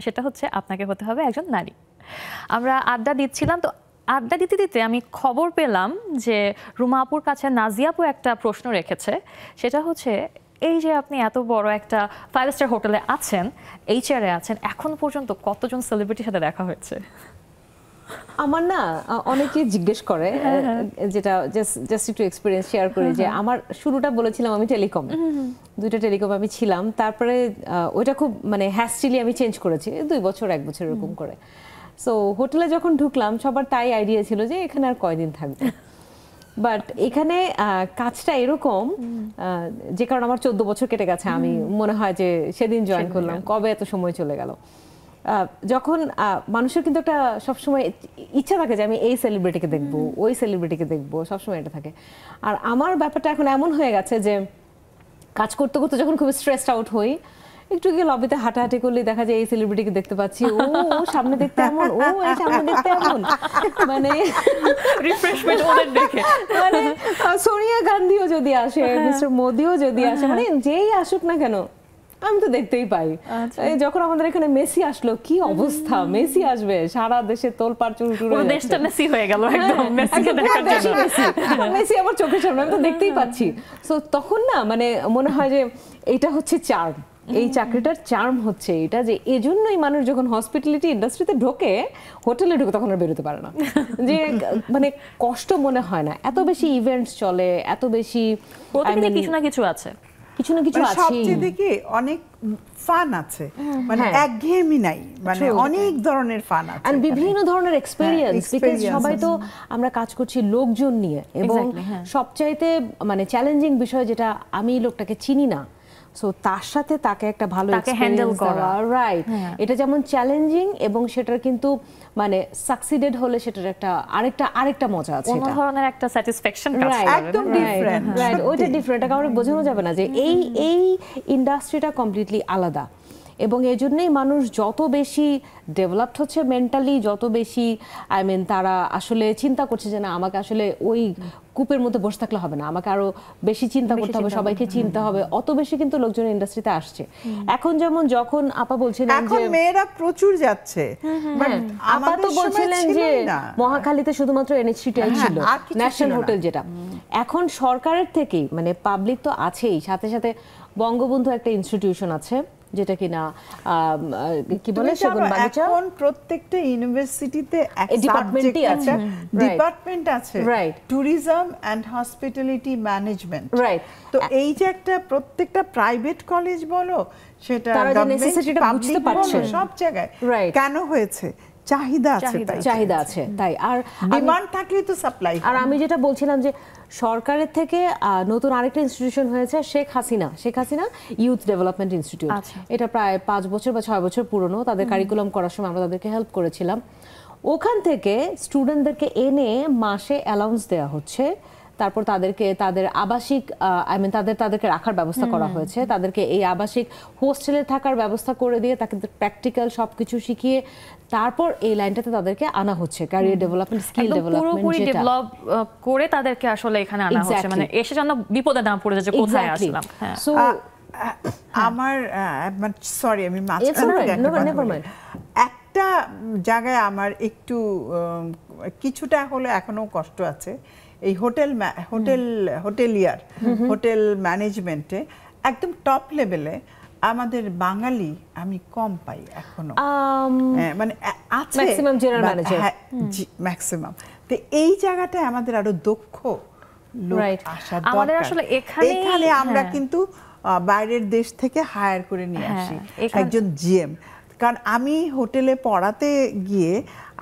সেটা হচ্ছে আপনাকে হতে হবে একজন নারী। আমরা আড্ডা দিচ্ছিলাম, তো আড্ডা দিতে দিতে আমি খবর পেলাম যে রুমা আপুর কাছে নাজিয়া আপু একটা প্রশ্ন রেখেছে। সেটা হচ্ছে, এই যে আপনি এত বড় একটা 5 স্টার হোটেলে আছেন, এইচআরে আছেন, এখন পর্যন্ত কতজন সেলিব্রিটির সাথে দেখা হয়েছে? আমার না অনেকে জিজ্ঞেস করে, যেটা জাস্ট একটু এক্সপিরিয়েন্স শেয়ার করি, যে আমার শুরুটা বলেছিলাম আমি টেলিকম, 2টা টেলিকম আমি ছিলাম। তারপরে ওইটা খুব মানে হ্যাস্টিলি আমি চেঞ্জ করেছি 2 বছর 1 বছর এরকম করে। সো হোটেলে যখন ঢুকলাম সবার তাই আইডিয়া ছিল যে এখানে আর কয়দিন থাকবে, বাট এখানে কাজটা এরকম যে কারণে আমার 14 বছর কেটে গেছে। আমি মনে হয় যে সেদিন জয়েন করলাম, কবে এত সময় চলে গেল। যখন মানুষের কিন্তু একটা সবসময় ইচ্ছা থাকে যে আমি এই সেলিব্রিটিকে দেখবো, ওই সেলিব্রিটিকে দেখবো, সবসময় এটা থাকে। আর আমার ব্যাপারটা এখন এমন হয়ে গেছে যে কাজ করতে করতে যখন খুব স্ট্রেসড আউট হই, একটু গিয়ে লবিতে হাঁটাহাঁটি করলে দেখা যায় এই সেলিব্রিটিকে দেখতে পাচ্ছি, ও সামনে দেখতে এমন, ও এই সামনে দেখতে এমন, মানে রিফ্রেশমেন্ট ওদের দেখে, মানে সোনিয়া গান্ধীও যদি আসে, মিস্টার মোদিও যদি আসে, মানে যেই আসুক না কেন আমি তো দেখতেই পাই। যখন আমাদের এখানে মেসি আসলো, কি অবস্থা, মেসি আসবে, সারা দেশে তোলপাড় চুরচুর, পুরো দেশটা মেসি হয়ে গেল একদম মেসিকে দেখার জন্য। মেসি আমার চোখের সামনে, আমি তো দেখতেই পাচ্ছি। সো তখন না মানে মনে হয় যে এটা হচ্ছে চার্ম, এই চাকরিটার চার্ম হচ্ছে এটা, যে এজন্যই মানুষ যখন হসপিটালিটি ইন্ডাস্ট্রিতে ঢোকে, হোটেলে ঢোকে, তখন আর বেরোতে পারে না, যে মানে কষ্ট মনে হয় না। এত বেশি ইভেন্টস চলে, এত বেশি কিছু না কিছু আছে, কিছু না কিছু আছে। সবচেয়ে দেখি অনেক ফান আছে, মানে একঘেয়েমি নাই, মানে অনেক ধরনের ফান আছে, আর বিভিন্ন ধরনের এক্সপেরিয়েন্স। বিকজ সবাই তো আমরা কাজ করছি লোকজন নিয়ে, এবং সবচাইতে মানে চ্যালেঞ্জিং বিষয় যেটা, আমি লোকটাকে চিনি না, সো তার সাথে তাকে একটা ভালো হ্যান্ডেল করা, রাইট, এটা যেমন চ্যালেঞ্জিং, এবং সেটার কিন্তু মানে সাকসিডেড হলে সেটার একটা আরেকটা মজা আছে, অন্য ধরনের একটা স্যাটিসফ্যাকশন কাজ করে, একদম ডিফারেন্ট, রাইট, ওইটা ডিফারেন্ট, এটা কাউকে বোঝানো যাবে না যে এই ইন্ডাস্ট্রিটা কমপ্লিটলি আলাদা। এবং এই জন্যই মানুষ যত বেশি ডেভেলপড হচ্ছে মেন্টালি, যত বেশি তারা আসলে চিন্তা করছে যে না, আমাকে আসলে ওই কূপের মধ্যে বসে থাকলে হবে না, আমাকে আরো বেশি চিন্তা করতে হবে, সবাইকে চিনতে হবে, অত বেশি কিন্তু লোকজন ইন্ডাস্ট্রিতে আসছে। এখন যেমন যখন আপা বলছিলেন যে মেয়েরা প্রচুর যাচ্ছে, আপা তো বলছিলেন যে মহাখালীতে শুধুমাত্র NH-TTL ছিল, ন্যাশনাল হোটেল যেটা, এখন সরকারের থেকেই মানে পাবলিক তো আছেই, সাথে সাথে বঙ্গবন্ধু একটা ইনস্টিটিউশন আছে, যেটা কিনা কি বলে সেগুনবাগিচা, এখন প্রত্যেকটা ইউনিভার্সিটিতে একটা ডিপার্টমেন্টই আছে, ডিপার্টমেন্ট আছে, tourism and hospitality management, right. তো এই যে একটা প্রত্যেকটা প্রাইভেট কলেজ বলো, সেটা গভর্নমেন্ট পাবলিক বলো, সব জায়গায় কেন হয়েছে, চাহিদা আছে তাই, আর ডিমান্ড থাকলেই তো সাপ্লাই। আর আমি যেটা বলছিলাম যে সরকারের থেকে নতুন আরেকটা ইনস্টিটিউশন হয়েছে, Sheikh Hasina youth development institute. এটা প্রায় 5 বছর বা 6 বছর পুরনো, তাদের কারিকুলাম করার সময় আমরা তাদেরকে হেল্প করেছিলাম। ওখান থেকে স্টুডেন্টদেরকে এনে মাসে অ্যালাউন্স দেওয়া হচ্ছে, তারপর তাদের আবাসিক তাদেরকে রাখার ব্যবস্থা করা হয়েছে, তাদেরকে এই আবাসিক হোস্টেলে থাকার ব্যবস্থা করে দিয়ে তাকে প্র্যাকটিক্যাল সবকিছু শিখিয়ে তারপর এই লাইনটাতে তাদেরকে আনা হচ্ছে, ক্যারিয়ার ডেভেলপমেন্ট, স্কিল ডেভেলপমেন্ট, পুরোপুরি ডেভেলপ করে তাদেরকে আসলে এখানে আনা হচ্ছে, মানে এসে যেন বিপদে না পড়ে যায় কোথায় আসলাম। সো আমার সরি আমি মাঝখানে একটা জায়গায় আমার একটু কিছুটা হলে এখনো কষ্ট আছে, এই হোটেল ম্যানেজমেন্টে একদম টপ লেভেলে আমাদের বাঙালি আমি কম পাই এখনো, মানে আছে ম্যাক্সিমাম জেনারেল ম্যানেজার, ম্যাক্সিমাম। তো এই জায়গাটায় আমাদের আরো দক্ষ লোক আসা দরকার। আমাদের আসলে এখানে আমরা কিন্তু বাইরের দেশ থেকে হায়ার করে নিয়ে আসি একজন জিএম, কারণ আমি হোটেলে পড়াতে গিয়ে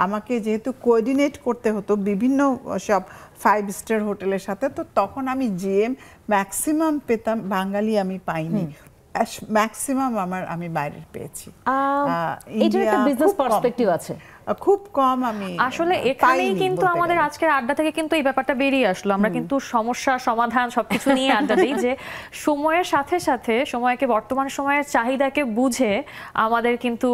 আমাকে যেহেতু কোঅর্ডিনেট করতে হতো বিভিন্ন সব 5 স্টার হোটেলের সাথে, তো তখন আমি জিএম ম্যাক্সিমাম পেতাম, বাঙালি আমি পাইনি। ম্যাক্সিমাম আমি বাইরের পেয়েছি। এটার একটা ইন্ডিয়া বিজনেস খুব কম। পার্সপেক্টিভ আছে। খুব কম আমি আসলে এখানেই পাইনি কিন্তু বলতে আমাদের গেলে। আজকের আড্ডা থেকে কিন্তু এই ব্যাপারটা বেরিয়ে আসলো। আমরা কিন্তু সমস্যা সমাধান সবকিছু নিয়ে আড্ডা দিই, যে সময়ের সাথে সাথে সময়কে, বর্তমান সময়ের চাহিদাকে বুঝে আমাদের কিন্তু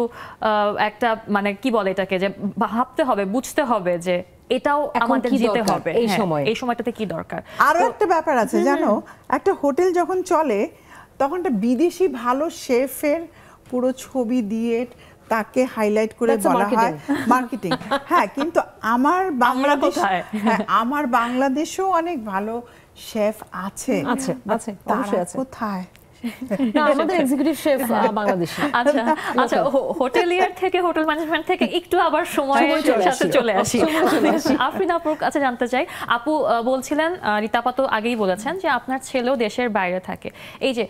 একটা মানে কি বলে এটাকে, যে ভাবতে হবে, বুঝতে হবে যে এটাও এখন আমাদের কি যেতে দরকার হবে এই হ্যাঁ, সময়ে। এই সময়টাতে কি দরকার। আরো একটা ব্যাপার আছে জানো, একটা হোটেল যখন চলে তখন একটা বিদেশি ভালো শেফের পুরো ছবি দিয়ে তাকে হাইলাইট করে That's a বলা হয় marketing. মার্কেটিং। হ্যাঁ, কিন্তু আমার বাংলাদেশ, কোথায়? হ্যাঁ, আমার বাংলাদেশেও অনেক ভালো শেফ আছে। আছে, তারা অবশ্যই আছে। কোথায়? না, আমাদের এক্সিকিউটিভ শেফ বাংলাদেশি। আচ্ছা আচ্ছা, হোটেলিয়ার থেকে, হোটেল ম্যানেজমেন্ট থেকে একটু আবার সময়ের সাথে চলে আসি। আফরিন আপুর কাছে জানতে চাই, আপু বলছিলেন, রিতাপা তো আগেই বলেছেন যে আপনার ছেলেও দেশের বাইরে থাকে। এই যে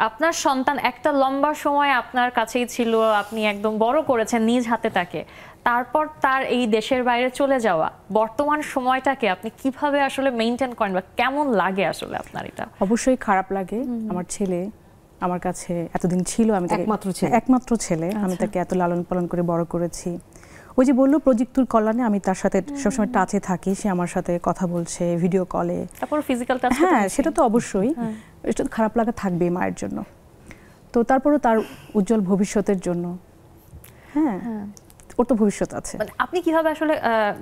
আপনার সন্তান একটা লম্বা সময় আপনার কাছেই ছিল, আপনি একদম বড় করেছেন নিজ হাতে তাকে, তারপর তার এই দেশের বাইরে চলে যাওয়া, বর্তমান সময়টাকে আপনি কিভাবে আসলে মেইনটেইন করেন বা কেমন লাগে আসলে আপনার এটা? অবশ্যই খারাপ লাগে। আমার ছেলে আমার কাছে এতদিন ছিল, আমি তাকে একমাত্র ছেলে, আমি তাকে এত লালন পালন করে বড় করেছি। ওই যে বললো প্রযুক্তির কল্যাণে আমি তার সাথে সবসময় টাচে থাকি, সে আমার সাথে কথা বলছে ভিডিও কলে, তারপর ফিজিক্যাল টাচ। হ্যাঁ সেটা তো অবশ্যই, এটা তো খারাপ লাগা থাকবেই মায়ের জন্য। তো তারপরও তার উজ্জ্বল ভবিষ্যতের জন্য, হ্যাঁ ওর তো ভবিষ্যৎ আছে। মানে আপনি কিভাবে আসলে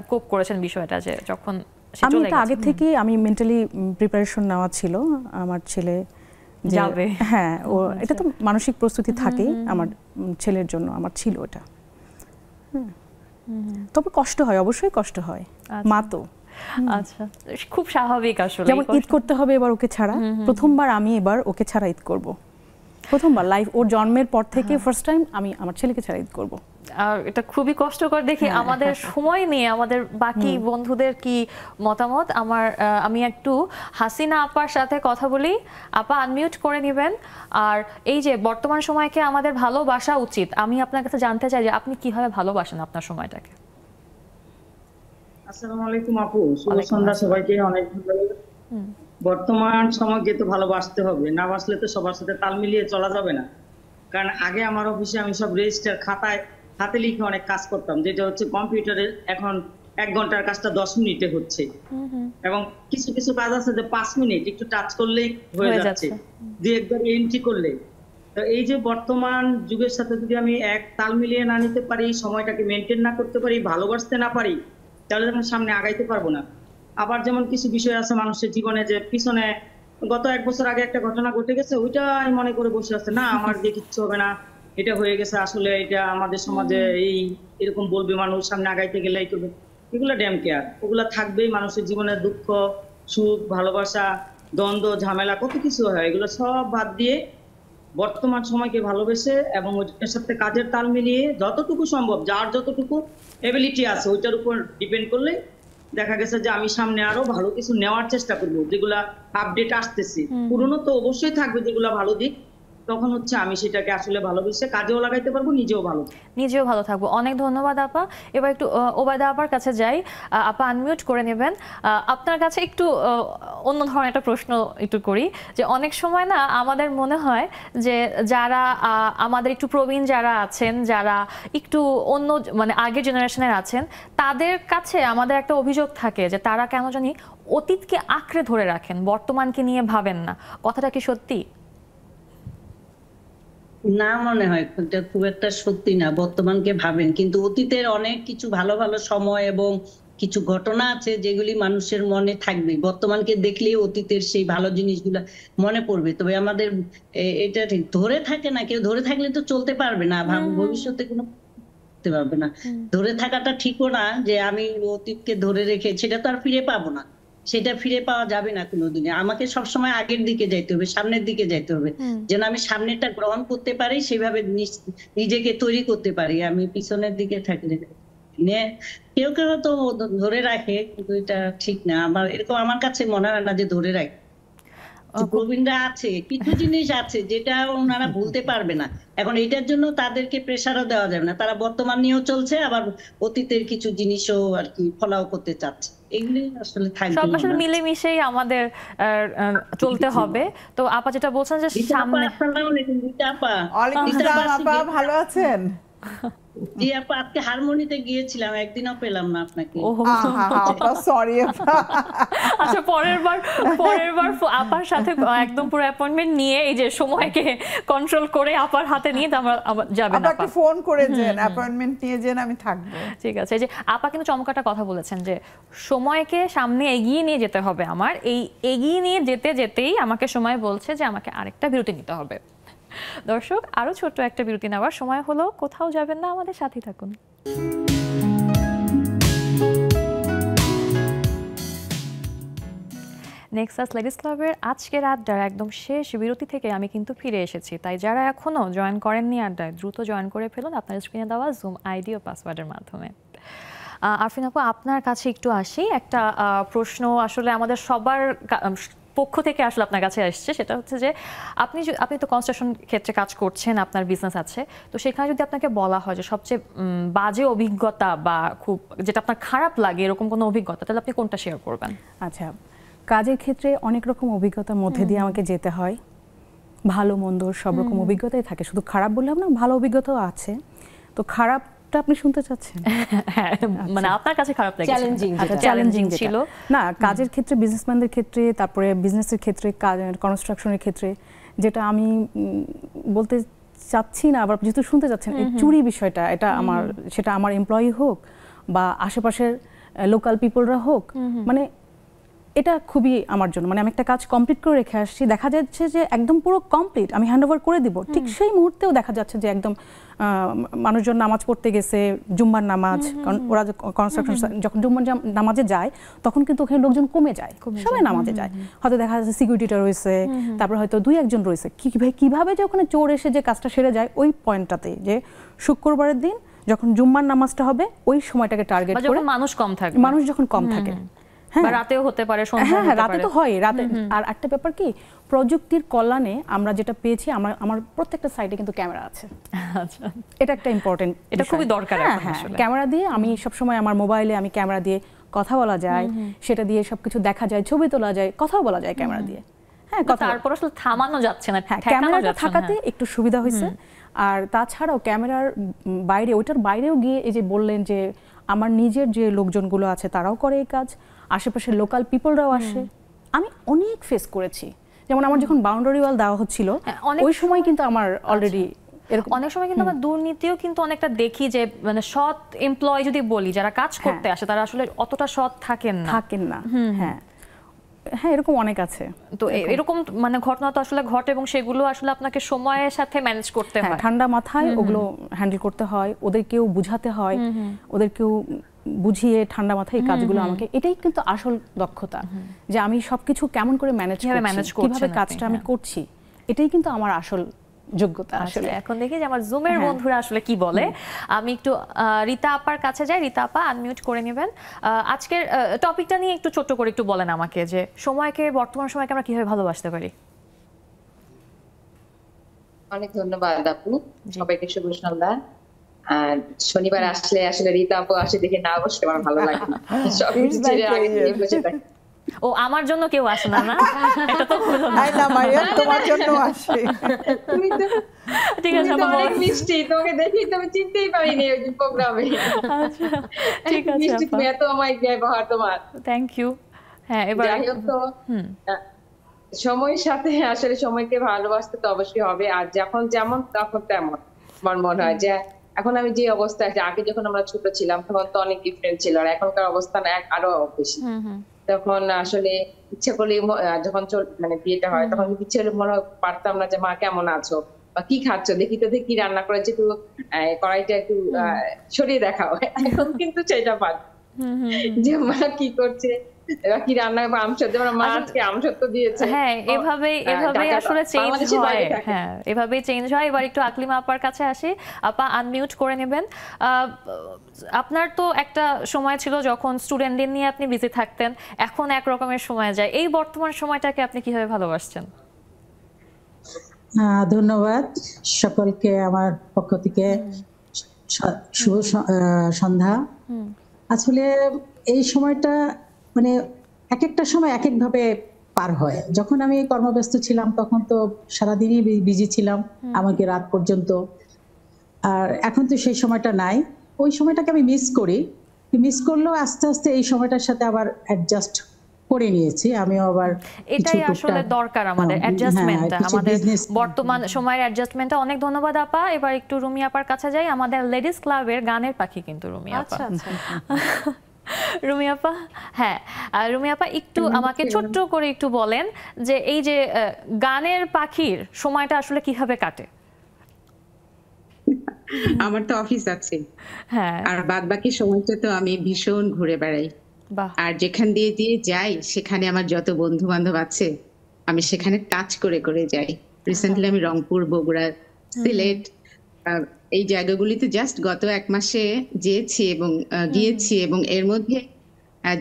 কোপ করেছেন বিষয়টা, যে যখন সে আমি চলে এটা আগে গেছে? থেকেই আমি মেন্টালি প্রিপারেশন নেওয়া ছিল আমার ছেলে যে- যাবে। হ্যাঁ, ও এটা তো মানসিক প্রস্তুতি থাকেই আমার ছেলের জন্য, আমার ছিল এটা। তবে কষ্ট হয়, অবশ্যই কষ্ট হয়, মা তো। আচ্ছা, খুব স্বাভাবিক আসলে। যেমন ঈদ করতে হবে এবার ওকে ছাড়া, প্রথমবার আমি এবার ওকে ছাড়া ঈদ করব, প্রথমবার লাইফ, ওর জন্মের পর থেকে ফার্স্ট টাইম আমি আমার ছেলেকে ছাড়া ঈদ করব। আর এটা খুবই কষ্টকর দেখি। আমাদের সময় নিয়ে আমাদের বাকি বন্ধুদের কি মতামত, আমি একটু হাসিনা আপার সাথে কথা বলি। আপা আনমিউট করে নেবেন। আর এই যে বর্তমান সময়কে আমাদের ভালোবাসা উচিত, আমি আপনার কাছে জানতে চাই যে আপনি কিভাবে ভালোবাসেন আপনার সময়টাকে। আসসালামু আলাইকুম আপু, শুভ সন্ধ্যা সবাইকে। অনেক ভালো। বর্তমান সময়কে তো ভালোবাসতে হবে, না বাসলে তো সবার সাথে তাল মিলিয়ে চলা যাবে না। কারণ আগে আমার অফিসে আমি সব রেজিস্টার খাতায় হাতে লিখে অনেক কাজ করতাম, যেটা হচ্ছে কম্পিউটারে এখন 1 ঘন্টার কাজটা 10 মিনিটে হচ্ছে। এবং কিছু কিছু কাজ আছে যে 5 মিনিট একটু টাচ করলেই হয়ে যাচ্ছে, দিয়ে একবার এন্ট্রি করলে। তো এই যে বর্তমান যুগের সাথে যদি আমি এক তাল মিলিয়ে না নিতে পারি, সময়টাকে মেনটেন না করতে পারি, ভালোবাসতে না পারি, তাহলে আমি সামনে আগাইতে পারবো না। আবার যেমন কিছু বিষয় আছে মানুষের জীবনে, যে পিছনে গত 1 বছর আগে একটা ঘটনা ঘটে গেছে, ওইটা আমি মনে করে বসে আছে, না আমার দিয়ে কিচ্ছু হবে না, এটা হয়ে গেছে, আসলে এটা আমাদের সমাজে এরকম বলবে মানুষ, সামনে আগাইতে গেলে এই করবে, এগুলো ড্যাম কেয়ার। ওগুলা থাকবেই, মানুষের জীবনে দুঃখ সুখ ভালোবাসা দ্বন্দ্ব ঝামেলা কত কিছু হয়, এগুলো সব বাদ দিয়ে বর্তমান সময়কে ভালোবেসে এবং ওইটার সাথে কাজের তাল মিলিয়ে যতটুকু সম্ভব, যার যতটুকু এবিলিটি আছে ওইটার উপর ডিপেন্ড করলে দেখা গেছে যে আমি সামনে আরো ভালো কিছু নেওয়ার চেষ্টা করবো, যেগুলা আপডেট আসতেছে। পুরনো তো অবশ্যই থাকবে যেগুলা ভালো দিক, তখন হচ্ছে আমি সেটাকে আসলে ভালোবেসে কাজেও লাগাইতে পারবো, নিজেও ভালো থাকবো। অনেক ধন্যবাদ আপা। এবার একটু ওবায়দা আপার কাছে যাই। আপা আনমিউট করে নেবেন। আপনার কাছে একটু অন্য ধরনের একটা প্রশ্ন একটু করি, যে অনেক সময় না আমাদের মনে হয় যে যারা আমাদের একটু প্রবীণ যারা আছেন, যারা একটু অন্য মানে আগের জেনারেশনের আছেন, তাদের কাছে আমাদের একটা অভিযোগ থাকে যে তারা কেন জানি অতীতকে আঁকড়ে ধরে রাখেন, বর্তমানকে নিয়ে ভাবেন না। কথাটা কি সত্যি? না, মনে হয় এটা খুব একটা সত্যি না। বর্তমানকে ভাবেন, কিন্তু অতীতের অনেক কিছু ভালো ভালো সময় এবং কিছু ঘটনা আছে যেগুলি মানুষের মনে থাকবে। বর্তমানকে দেখলেই অতীতের সেই ভালো জিনিসগুলো মনে পড়বে। তবে আমাদের এটা ঠিক ধরে থাকে না, কেউ ধরে থাকলে তো চলতে পারবে না, ভবিষ্যতে কোনো করতে পারবে না। ধরে থাকাটা ঠিকও না, যে আমি অতীতকে ধরে রেখে সেটা তো আর ফিরে পাবো না, সেটা ফিরে পাওয়া যাবে না কোনোদিনে। আমাকে সবসময় আগের দিকে যাইতে হবে, সামনের দিকে যাইতে হবে, যেন আমি সামনেরটা গ্রহণ করতে পারি, সেভাবে নিজেকে তৈরি করতে পারি। আমি পিছনের দিকে থাকলে কেউ কেউ তো ধরে রাখে, কিন্তু এটা ঠিক না। আমার কাছে মনে হয় না যে ধরে রাখে। প্রবীণরা আছে, কিছু জিনিস আছে যেটা ওনারা ভুলতে পারবে না। এখন এটার জন্য তাদেরকে প্রেসারও দেওয়া যাবে না। তারা বর্তমান নিয়েও চলছে, আবার অতীতের কিছু জিনিসও আর কি ফলাও করতে চাচ্ছে। এগুলি আসলে থাকবে সব না। আসলে মিলেমিশেই আমাদের চলতে হবে। তো আপা যেটা বলছেন যে সামনে আসসালামু আলাইকুম রীতা আপা। ওয়ালাইকুম আসসালাম আপা, ভালো আছেন? জি আপা, আজকে হারমোনিতে গিয়েছিলাম, একদিনও পেলাম না আপনাকে। আপা সরি আপা। আচ্ছা পরের বার আপার সাথে একদম পুরো অ্যাপয়েন্টমেন্ট নিয়ে এই যে সময়কে কন্ট্রোল করে আপার হাতে নিয়ে তো আমরা যাবেন আপা। আমাকে ফোন করে যেন, অ্যাপয়েন্টমেন্ট নিয়ে যেন, আমি থাকবো। ঠিক আছে। এই যে আপা কিন্তু চমকাটা কথা বলেছেন যে সময়কে সামনে এগিয়ে নিয়ে যেতে হবে। আমার এই এগিয়ে নিয়ে যেতে যেতেই আমাকে সময় বলছে যে আমাকে আরেকটা বিরতি নিতে হবে। দর্শক, আরো ছোট্ট একটা বিরতি নেওয়ার সময় হলো, কোথাও যাবেন না, আমাদের সাথেই থাকুন। নেক্সাস লেডিস ক্লাবের আজকের আড্ডার একদম শেষ বিরতি থেকে আমি কিন্তু ফিরে এসেছি। তাই যারা এখনো জয়েন করেননি আড্ডায়, দ্রুত জয়েন করে ফেলুন আপনার স্ক্রিনে দেওয়া জুম আইডি ও পাসওয়ার্ডের মাধ্যমে। আরফিন আপু, আপনার কাছে একটু আসি। একটা প্রশ্ন আসলে আমাদের সবার পক্ষ থেকে আসলে আপনার কাছে আসছে, সেটা হচ্ছে যে আপনি তো কনস্ট্রাকশন ক্ষেত্রে কাজ করছেন, আপনার বিজনেস আছে, তো সেখানে যদি আপনাকে বলা হয় যে সবচেয়ে বাজে অভিজ্ঞতা বা খুব যেটা আপনার খারাপ লাগে এরকম কোনো অভিজ্ঞতা, তাহলে আপনি কোনটা শেয়ার করবেন? আচ্ছা, কাজের ক্ষেত্রে অনেক রকম অভিজ্ঞতার মধ্যে দিয়ে আমাকে যেতে হয়। ভালো মন্দ সব রকম অভিজ্ঞতাই থাকে, শুধু খারাপ বললাম না, ভালো অভিজ্ঞতাও আছে। তো খারাপটা আপনি শুনতে চাচ্ছেন? হ্যাঁ, মানে আপনার কাছে খারাপ লাগে, চ্যালেঞ্জিং ছিল না কাজের ক্ষেত্রে, বিজনেসম্যানদের ক্ষেত্রে, তারপরে বিজনেসের ক্ষেত্রে, কনস্ট্রাকশনের ক্ষেত্রে, যেটা আমি বলতে চাচ্ছি না, আবার যেহেতু শুনতে চাচ্ছেন, এই চুরি বিষয়টা, এটা আমার, সেটা আমার এমপ্লয়ি হোক বা আশেপাশের লোকাল পিপলরা হোক, মানে এটা খুবই আমার জন্য, মানে আমি একটা কাজ কমপ্লিট করে রেখে আসছি, দেখা যাচ্ছে যে একদম পুরো কমপ্লিট, আমি হ্যান্ড ওভার করে দিব, ঠিক সেই মুহূর্তেও দেখা যাচ্ছে যে একদম মানুষজন নামাজ পড়তে গেছে, জুম্মার নামাজ, কারণ ওরা কনস্ট্রাকশন যখন জুম্মার নামাজে যায় তখন কিন্তু ওখানে লোকজন কমে যায়, সবাই নামাজে যায়, হয়তো দেখা যাচ্ছে সিকিউরিটিটা রয়েছে, তারপর হয়তো 2-1 রয়েছে, কিভাবে যে ওখানে চোর এসে যে কাজটা সেরে যায়, ওই পয়েন্টটাতে যে শুক্রবারের দিন যখন জুম্মার নামাজটা হবে ওই সময়টাকে টার্গেট করে, মানুষ কম থাকে, মানুষ যখন কম থাকে, বা রাতেও হতে পারে, হ্যাঁ রাতে তো হয়, রাতে। আর একটা ব্যাপার কি, প্রযুক্তির কল্যাণে আমরা যেটা পেয়েছি, আমার প্রত্যেকটা সাইডে কিন্তু ক্যামেরা আছে। আচ্ছা, এটা একটা ইম্পর্টেন্ট, এটা খুবই দরকার এখন আসলে। ক্যামেরা দিয়ে আমি সবসময় আমার মোবাইলে আমি ক্যামেরা দিয়ে কথা বলা যায়, সেটা দিয়ে সবকিছু দেখা যায়, ছবি তোলা যায়, কথাও বলা যায় ক্যামেরা দিয়ে। হ্যাঁ, তারপর আসলে থামানো যাচ্ছে না, ক্যামেরাটা থাকাতে একটু সুবিধা হয়েছে। আর তাছাড়াও ক্যামেরার বাইরে, ওইটার বাইরেও গিয়ে এই যে বললেন যে আমার নিজের যে লোকজনগুলো আছে তারাও করে এই কাজ, আশেপাশের লোকাল পিপলরাও আসে, আমি অনেক ফেস করেছি। যেমন আমার যখন বাউন্ডারি ওয়াল দেওয়া হচ্ছিল ওই সময় কিন্তু আমার অলরেডি অনেক সময় কিন্তু আমরা দুর্নীতিও কিন্তু অনেকটা দেখি, যে মানে সৎ এমপ্লয় যদি বলি যারা কাজ করতে আসে তারা আসলে অতটা সৎ থাকেন না। হ্যাঁ হ্যাঁ, এরকম অনেক আছে। তো এরকম মানে ঘটনা তো আসলে ঘটে, এবং সেগুলো আসলে আপনাকে সময়ের সাথে ম্যানেজ করতে হয়, ঠান্ডা মাথায় ওগুলো হ্যান্ডেল করতে হয়, ওদেরকেও বুঝাতে হয়, ওদেরকেও বুঝিয়ে ঠান্ডা মাথায় এই কাজগুলো আমাকে, এটাই কিন্তু আসল দক্ষতা, যে আমি সবকিছু কেমন করে ম্যানেজ করছি, কিভাবে কাজটা আমি করছি, এটাই কিন্তু আমার আসল যোগ্যতা আসলে। এখন দেখি যে আমার জুমের বন্ধুরা আসলে কি বলে। আমি একটু রীতা আপার কাছে যাই। রীতা আপা, আনমিউট করে নেবেন। আজকের টপিকটা নিয়ে একটু ছোট্ট করে একটু বলেন আমাকে, যে সময়কে, বর্তমান সময়কে আমরা কিভাবে ভালোবাসতে পারি। অনেক ধন্যবাদ আপু, সবাইকে শুভ সন্ধ্যা। আর শনিবার আসলে আসলে রীতা আপু আসে দেখে না বসতে আমার ভালো লাগে, সবকিছু ছেড়ে আগে থেকে বসে থাকি। ও, আমার জন্য কেউ আসে না? না, এটা তো হলো না, তোমার জন্য আসে। তুমি তো ঠিক আছে, অনেক মিষ্টি, তোমাকে দেখি তুমি চিনতেই পারিনি ওই প্রোগ্রামে। আচ্ছা ঠিক আছে, মিষ্টি তুমি, এত অমায়িক ব্যবহার তোমার, থ্যাংক ইউ। হ্যাঁ, এবার যাই হোক, তো সময়ের সাথে আসলে সময়কে ভালোবাসতে তো অবশ্যই হবে, আর যখন যেমন তখন তেমন। আমার মনে হয় যে এখন আমি যে অবস্থায় আছি, আগে যখন আমরা ছোট ছিলাম তখন তো অনেক ডিফারেন্ট ছিল, আর এখনকার অবস্থান আরো বেশি। তখন আসলে ইচ্ছে করলে, যখন মানে বিয়েটা হয় তখন ইচ্ছে হলে মনে পারতাম না যে মা কেমন আছো বা কি খাচ্ছ, দেখি তো দেখি রান্না করেছে, একটু কড়াইটা একটু সরিয়ে দেখাও। এখন কিন্তু সেটা পার যে মা কি করছে, কি রান্না, আমসত্ব, মা আজকে আমসত্ব দিয়েছে। হ্যাঁ, এভাবেই আসলে চেঞ্জ হয়। হ্যাঁ, এভাবেই চেঞ্জ হয়। এবার একটু আকলিমা আপার কাছে আসি। আপা, আনমিউট করে নেবেন। আপনার তো একটা সময় ছিল যখন স্টুডেন্টদের নিয়ে আপনি বিজি থাকতেন, এখন এক রকমের সময় যায়, এই বর্তমান সময়টাকে আপনি কিভাবে ভালোবাসছেন? ধন্যবাদ সকলকে আমার পক্ষ থেকে, শুভ সন্ধ্যা। আসলে এই সময়টা মানে এক একটা সময় এক একভাবে পার হয়। যখন আমি কর্মব্যস্ত ছিলাম তখন তো সারাদিনই বিজি ছিলাম, আমাকে রাত পর্যন্ত। আর এখন তো সেই সময়টা নাই, ওই সময়টাকে আমি মিস করি। মিস করলেও আস্তে আস্তে এই সময়টার সাথে আবার অ্যাডজাস্ট করে নিয়েছি আমিও আবার। এটাই আসলে দরকার আমাদের অ্যাডজাস্টমেন্টটা, আমাদের বর্তমান সময়ের অ্যাডজাস্টমেন্টটা। অনেক ধন্যবাদ আপা। এবার একটু রুমি আপার কাছে যাই। আমাদের লেডিস ক্লাবের গানের পাখি কিন্তু রুমি আপা। রুমি আপা, হ্যাঁ রুমি আপা একটু আমাকে ছোট্ট করে একটু বলেন যে এই যে গানের পাখির সময়টা আসলে কিভাবে কাটে? আমার তো অফিস আছে, হ্যাঁ, আর বাদ বাকি সময়টা তো আমি ভীষণ ঘুরে বেড়াই। আর যেখান দিয়ে দিয়ে যাই সেখানে আমার যত বন্ধু বান্ধব আছে আমি সেখানে টাচ করে করে যাই। রিসেন্টলি আমি রংপুর, বগুড়া, সিলেট এই জায়গাগুলিতে জাস্ট গত 1 মাসে গিয়েছি এবং এর মধ্যে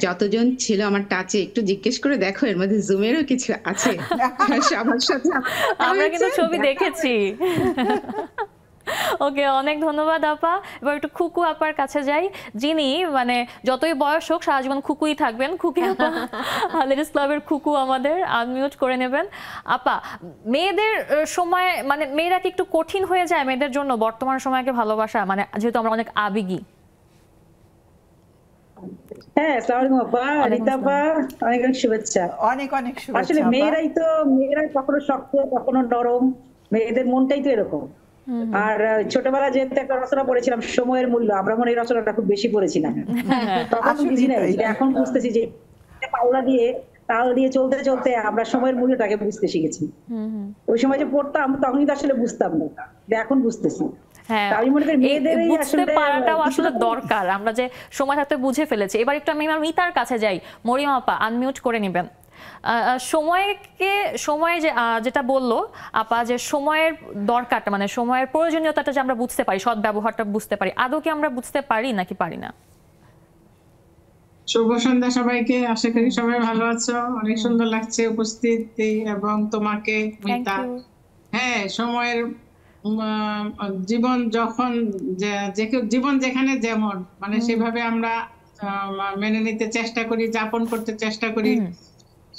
যতজন ছিল আমার টাচে একটু জিজ্ঞেস করে দেখো এর মধ্যে জুমেরও কিছু আছে। সবার সাথে আমরা কিন্তু ছবি দেখেছি। ওকে, অনেক ধন্যবাদ আপা। এবার একটু খুকু আপার কাছে যাই, যিনি মানে যতই বয়স হোক সারা জীবন খুকুই থাকবেন। খুকি আপা, লেডিস ক্লাবের খুকু আমাদের, আনমিউট করে নেবেন। আপা, মেয়েদের সময় মানে মেয়েরা কি একটু কঠিন হয়ে যায় মেয়েদের জন্য বর্তমান সময়কে ভালোবাসা, মানে যেহেতু আমরা অনেক আবেগী? হ্যাঁ, আসসালামু আলাইকুম আপা, রিতা আপা, অনেক অনেক শুভেচ্ছা। অনেক অনেক শুভেচ্ছা। আসলে মেয়েরাই কখনো শক্ত কখনো নরম, মেয়েদের মনটাই তো এরকম। আর ছোটবেলা যেহেতু একটা রচনা পড়েছিলাম সময়ের মূল্য, আমরা মনে এই রচনাটা খুব বেশি পড়েছিলাম, তখন বুঝি নাই। এখন বুঝতেছি যে পাল্লা দিয়ে তাল দিয়ে চলতে চলতে আমরা সময়ের মূল্যটাকে বুঝতে শিখেছি। ওই সময় যে পড়তাম তখন কিন্তু আসলে বুঝতাম না, এখন বুঝতেছি। হ্যাঁ, বুঝতে পারাটাও আসলে দরকার। আমরা যে সময় থাকতে বুঝে ফেলেছি। এবার একটু আমি মিতার কাছে যাই। মরিয়ম আপা, আনমিউট করে নেবেন। সময় যেটা বললো আপা, যে সময়ের দরকারটা মানে সময়ের প্রয়োজনীয়তাটা যে আমরা বুঝতে পারি, সৎ ব্যবহারটা বুঝতে পারি, আদৌ কি আমরা বুঝতে পারি নাকি পারি না? শুভ সন্ধ্যা সবাইকে, আশা করি সবাই ভালো আছো। অনেক সুন্দর লাগছে উপস্থিতি এবং তোমাকে মিতা। হ্যাঁ, সময়ের জীবন যখন জীবন যেখানে যেমন মানে সেভাবে আমরা মেনে নিতে চেষ্টা করি, যাপন করতে চেষ্টা করি,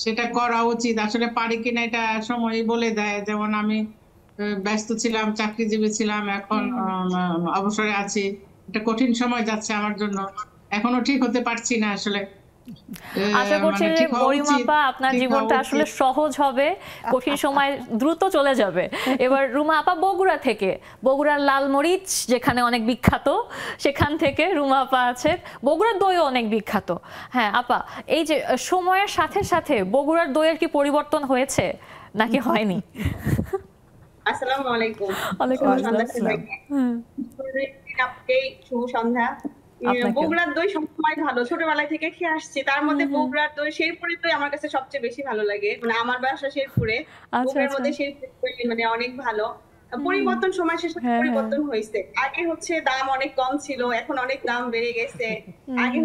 সেটা করা উচিত। আসলে পারি কিনা এটা সময়ই বলে দেয়। যেমন আমি ব্যস্ত ছিলাম, চাকরিজীবী ছিলাম, এখন অবসরে আছি। এটা কঠিন সময় যাচ্ছে আমার জন্য, এখনো ঠিক হতে পারছি না আসলে। আশা করছি যে মরিয়ম আপা আপনার জীবনটা আসলে সহজ হবে, কঠিন সময় দ্রুত চলে যাবে। এবার রুমা আপা বগুড়া থেকে, বগুড়ার লালমরিচ যেখানে অনেক বিখ্যাত, সেখান থেকে রুমা আপা আছে। বগুড়ার দইও অনেক বিখ্যাত। হ্যাঁ আপা, এই যে সময়ের সাথে সাথে বগুড়ার দইয়ের কি পরিবর্তন হয়েছে নাকি হয়নি? আসসালামু আলাইকুম। ওয়ালাইকুম আসসালাম। শুভ সন্ধ্যা। বগুড়ার দই সবসময় ভালো, ছোটবেলা থেকে খেয়ে আসছি। তার মধ্যে বগুড়ার দই, শেরপুরের দই আমার কাছে সবচেয়ে বেশি ভালো লাগে। মানে আমার বাসা শেরপুরে, বগুড়ার মধ্যে শেরপুর মানে অনেক ভালো। পরিবর্তন সময় শেষে পরিবর্তন হয়েছে। আগে দাম অনেক কম ছিল, এখন অনেক দাম বেড়ে গেছে। আগে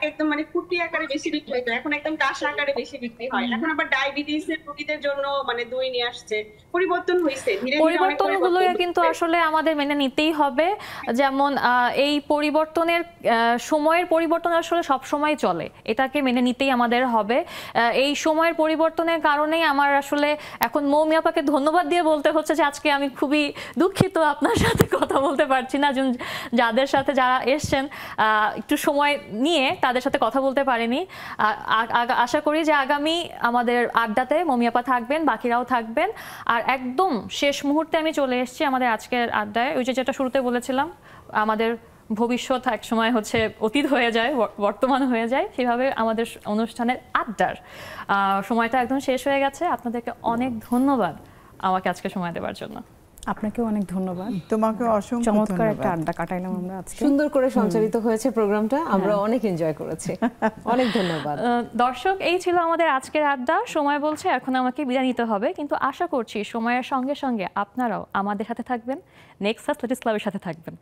একদম মানে ফুটি আকারে বেশি বিক্রি হতো, এখন একদম কাঁসা আকারে বেশি বিক্রি হয়। এখন আবার ডায়াবেটিস এর রোগীদের জন্য মানে দই নিয়ে আসছে। পরিবর্তন হয়েছে, পরিবর্তনগুলো কিন্তু আসলে আমাদের মেনে নিতেই হবে। যেমন এই পরিবর্তনের সময়ের পরিবর্তন আসলে সব সময় চলে, এটাকে মেনে নিতেই আমাদের হবে। এই সময়ের পরিবর্তনের কারণেই আমার আসলে এখন মৌমি আপাকে ধন্যবাদ দিয়ে বলতে হচ্ছে যে আজকে আমি খুবই দুঃখিত আপনার সাথে কথা বলতে পারছি না। যাদের সাথে যারা এসছেন একটু সময় নিয়ে তাদের সাথে কথা বলতে পারিনি। আশা করি যে আগামী আমাদের আড্ডাতে মৌমি আপা থাকবেন, বাকিরাও থাকবেন। আর একদম শেষ মুহূর্তে আমি চলে এসেছি আমাদের আজকের আড্ডায়। ওই যেটা শুরুতে বলেছিলাম, আমাদের ভবিষ্যৎ এক সময় অতীত হয়ে যায়, বর্তমান হয়ে যায়, সেভাবে আমাদের অনুষ্ঠানের আড্ডার সময়টা একদম শেষ হয়ে গেছে। আপনাদেরকে অনেক ধন্যবাদ আমাকে আজকে সময় দেওয়ার জন্য। আপনাকেও অনেক ধন্যবাদ। তোমাকে অসংখ্য চমৎকার একটা আড্ডা কাটাইলাম আমরা আজকে, সুন্দর করে সঞ্চালিত হয়েছে প্রোগ্রামটা, আমরা অনেক এনজয় করেছি। অনেক ধন্যবাদ দর্শক। এই ছিল আমাদের আজকের আড্ডা। সময় বলছে এখন আমাকে বিদায় নিতে হবে, কিন্তু আশা করছি সময়ের সঙ্গে সঙ্গে আপনারাও আমাদের সাথে থাকবেন, নেক্সাস লেডিস ক্লাবের সাথে থাকবেন।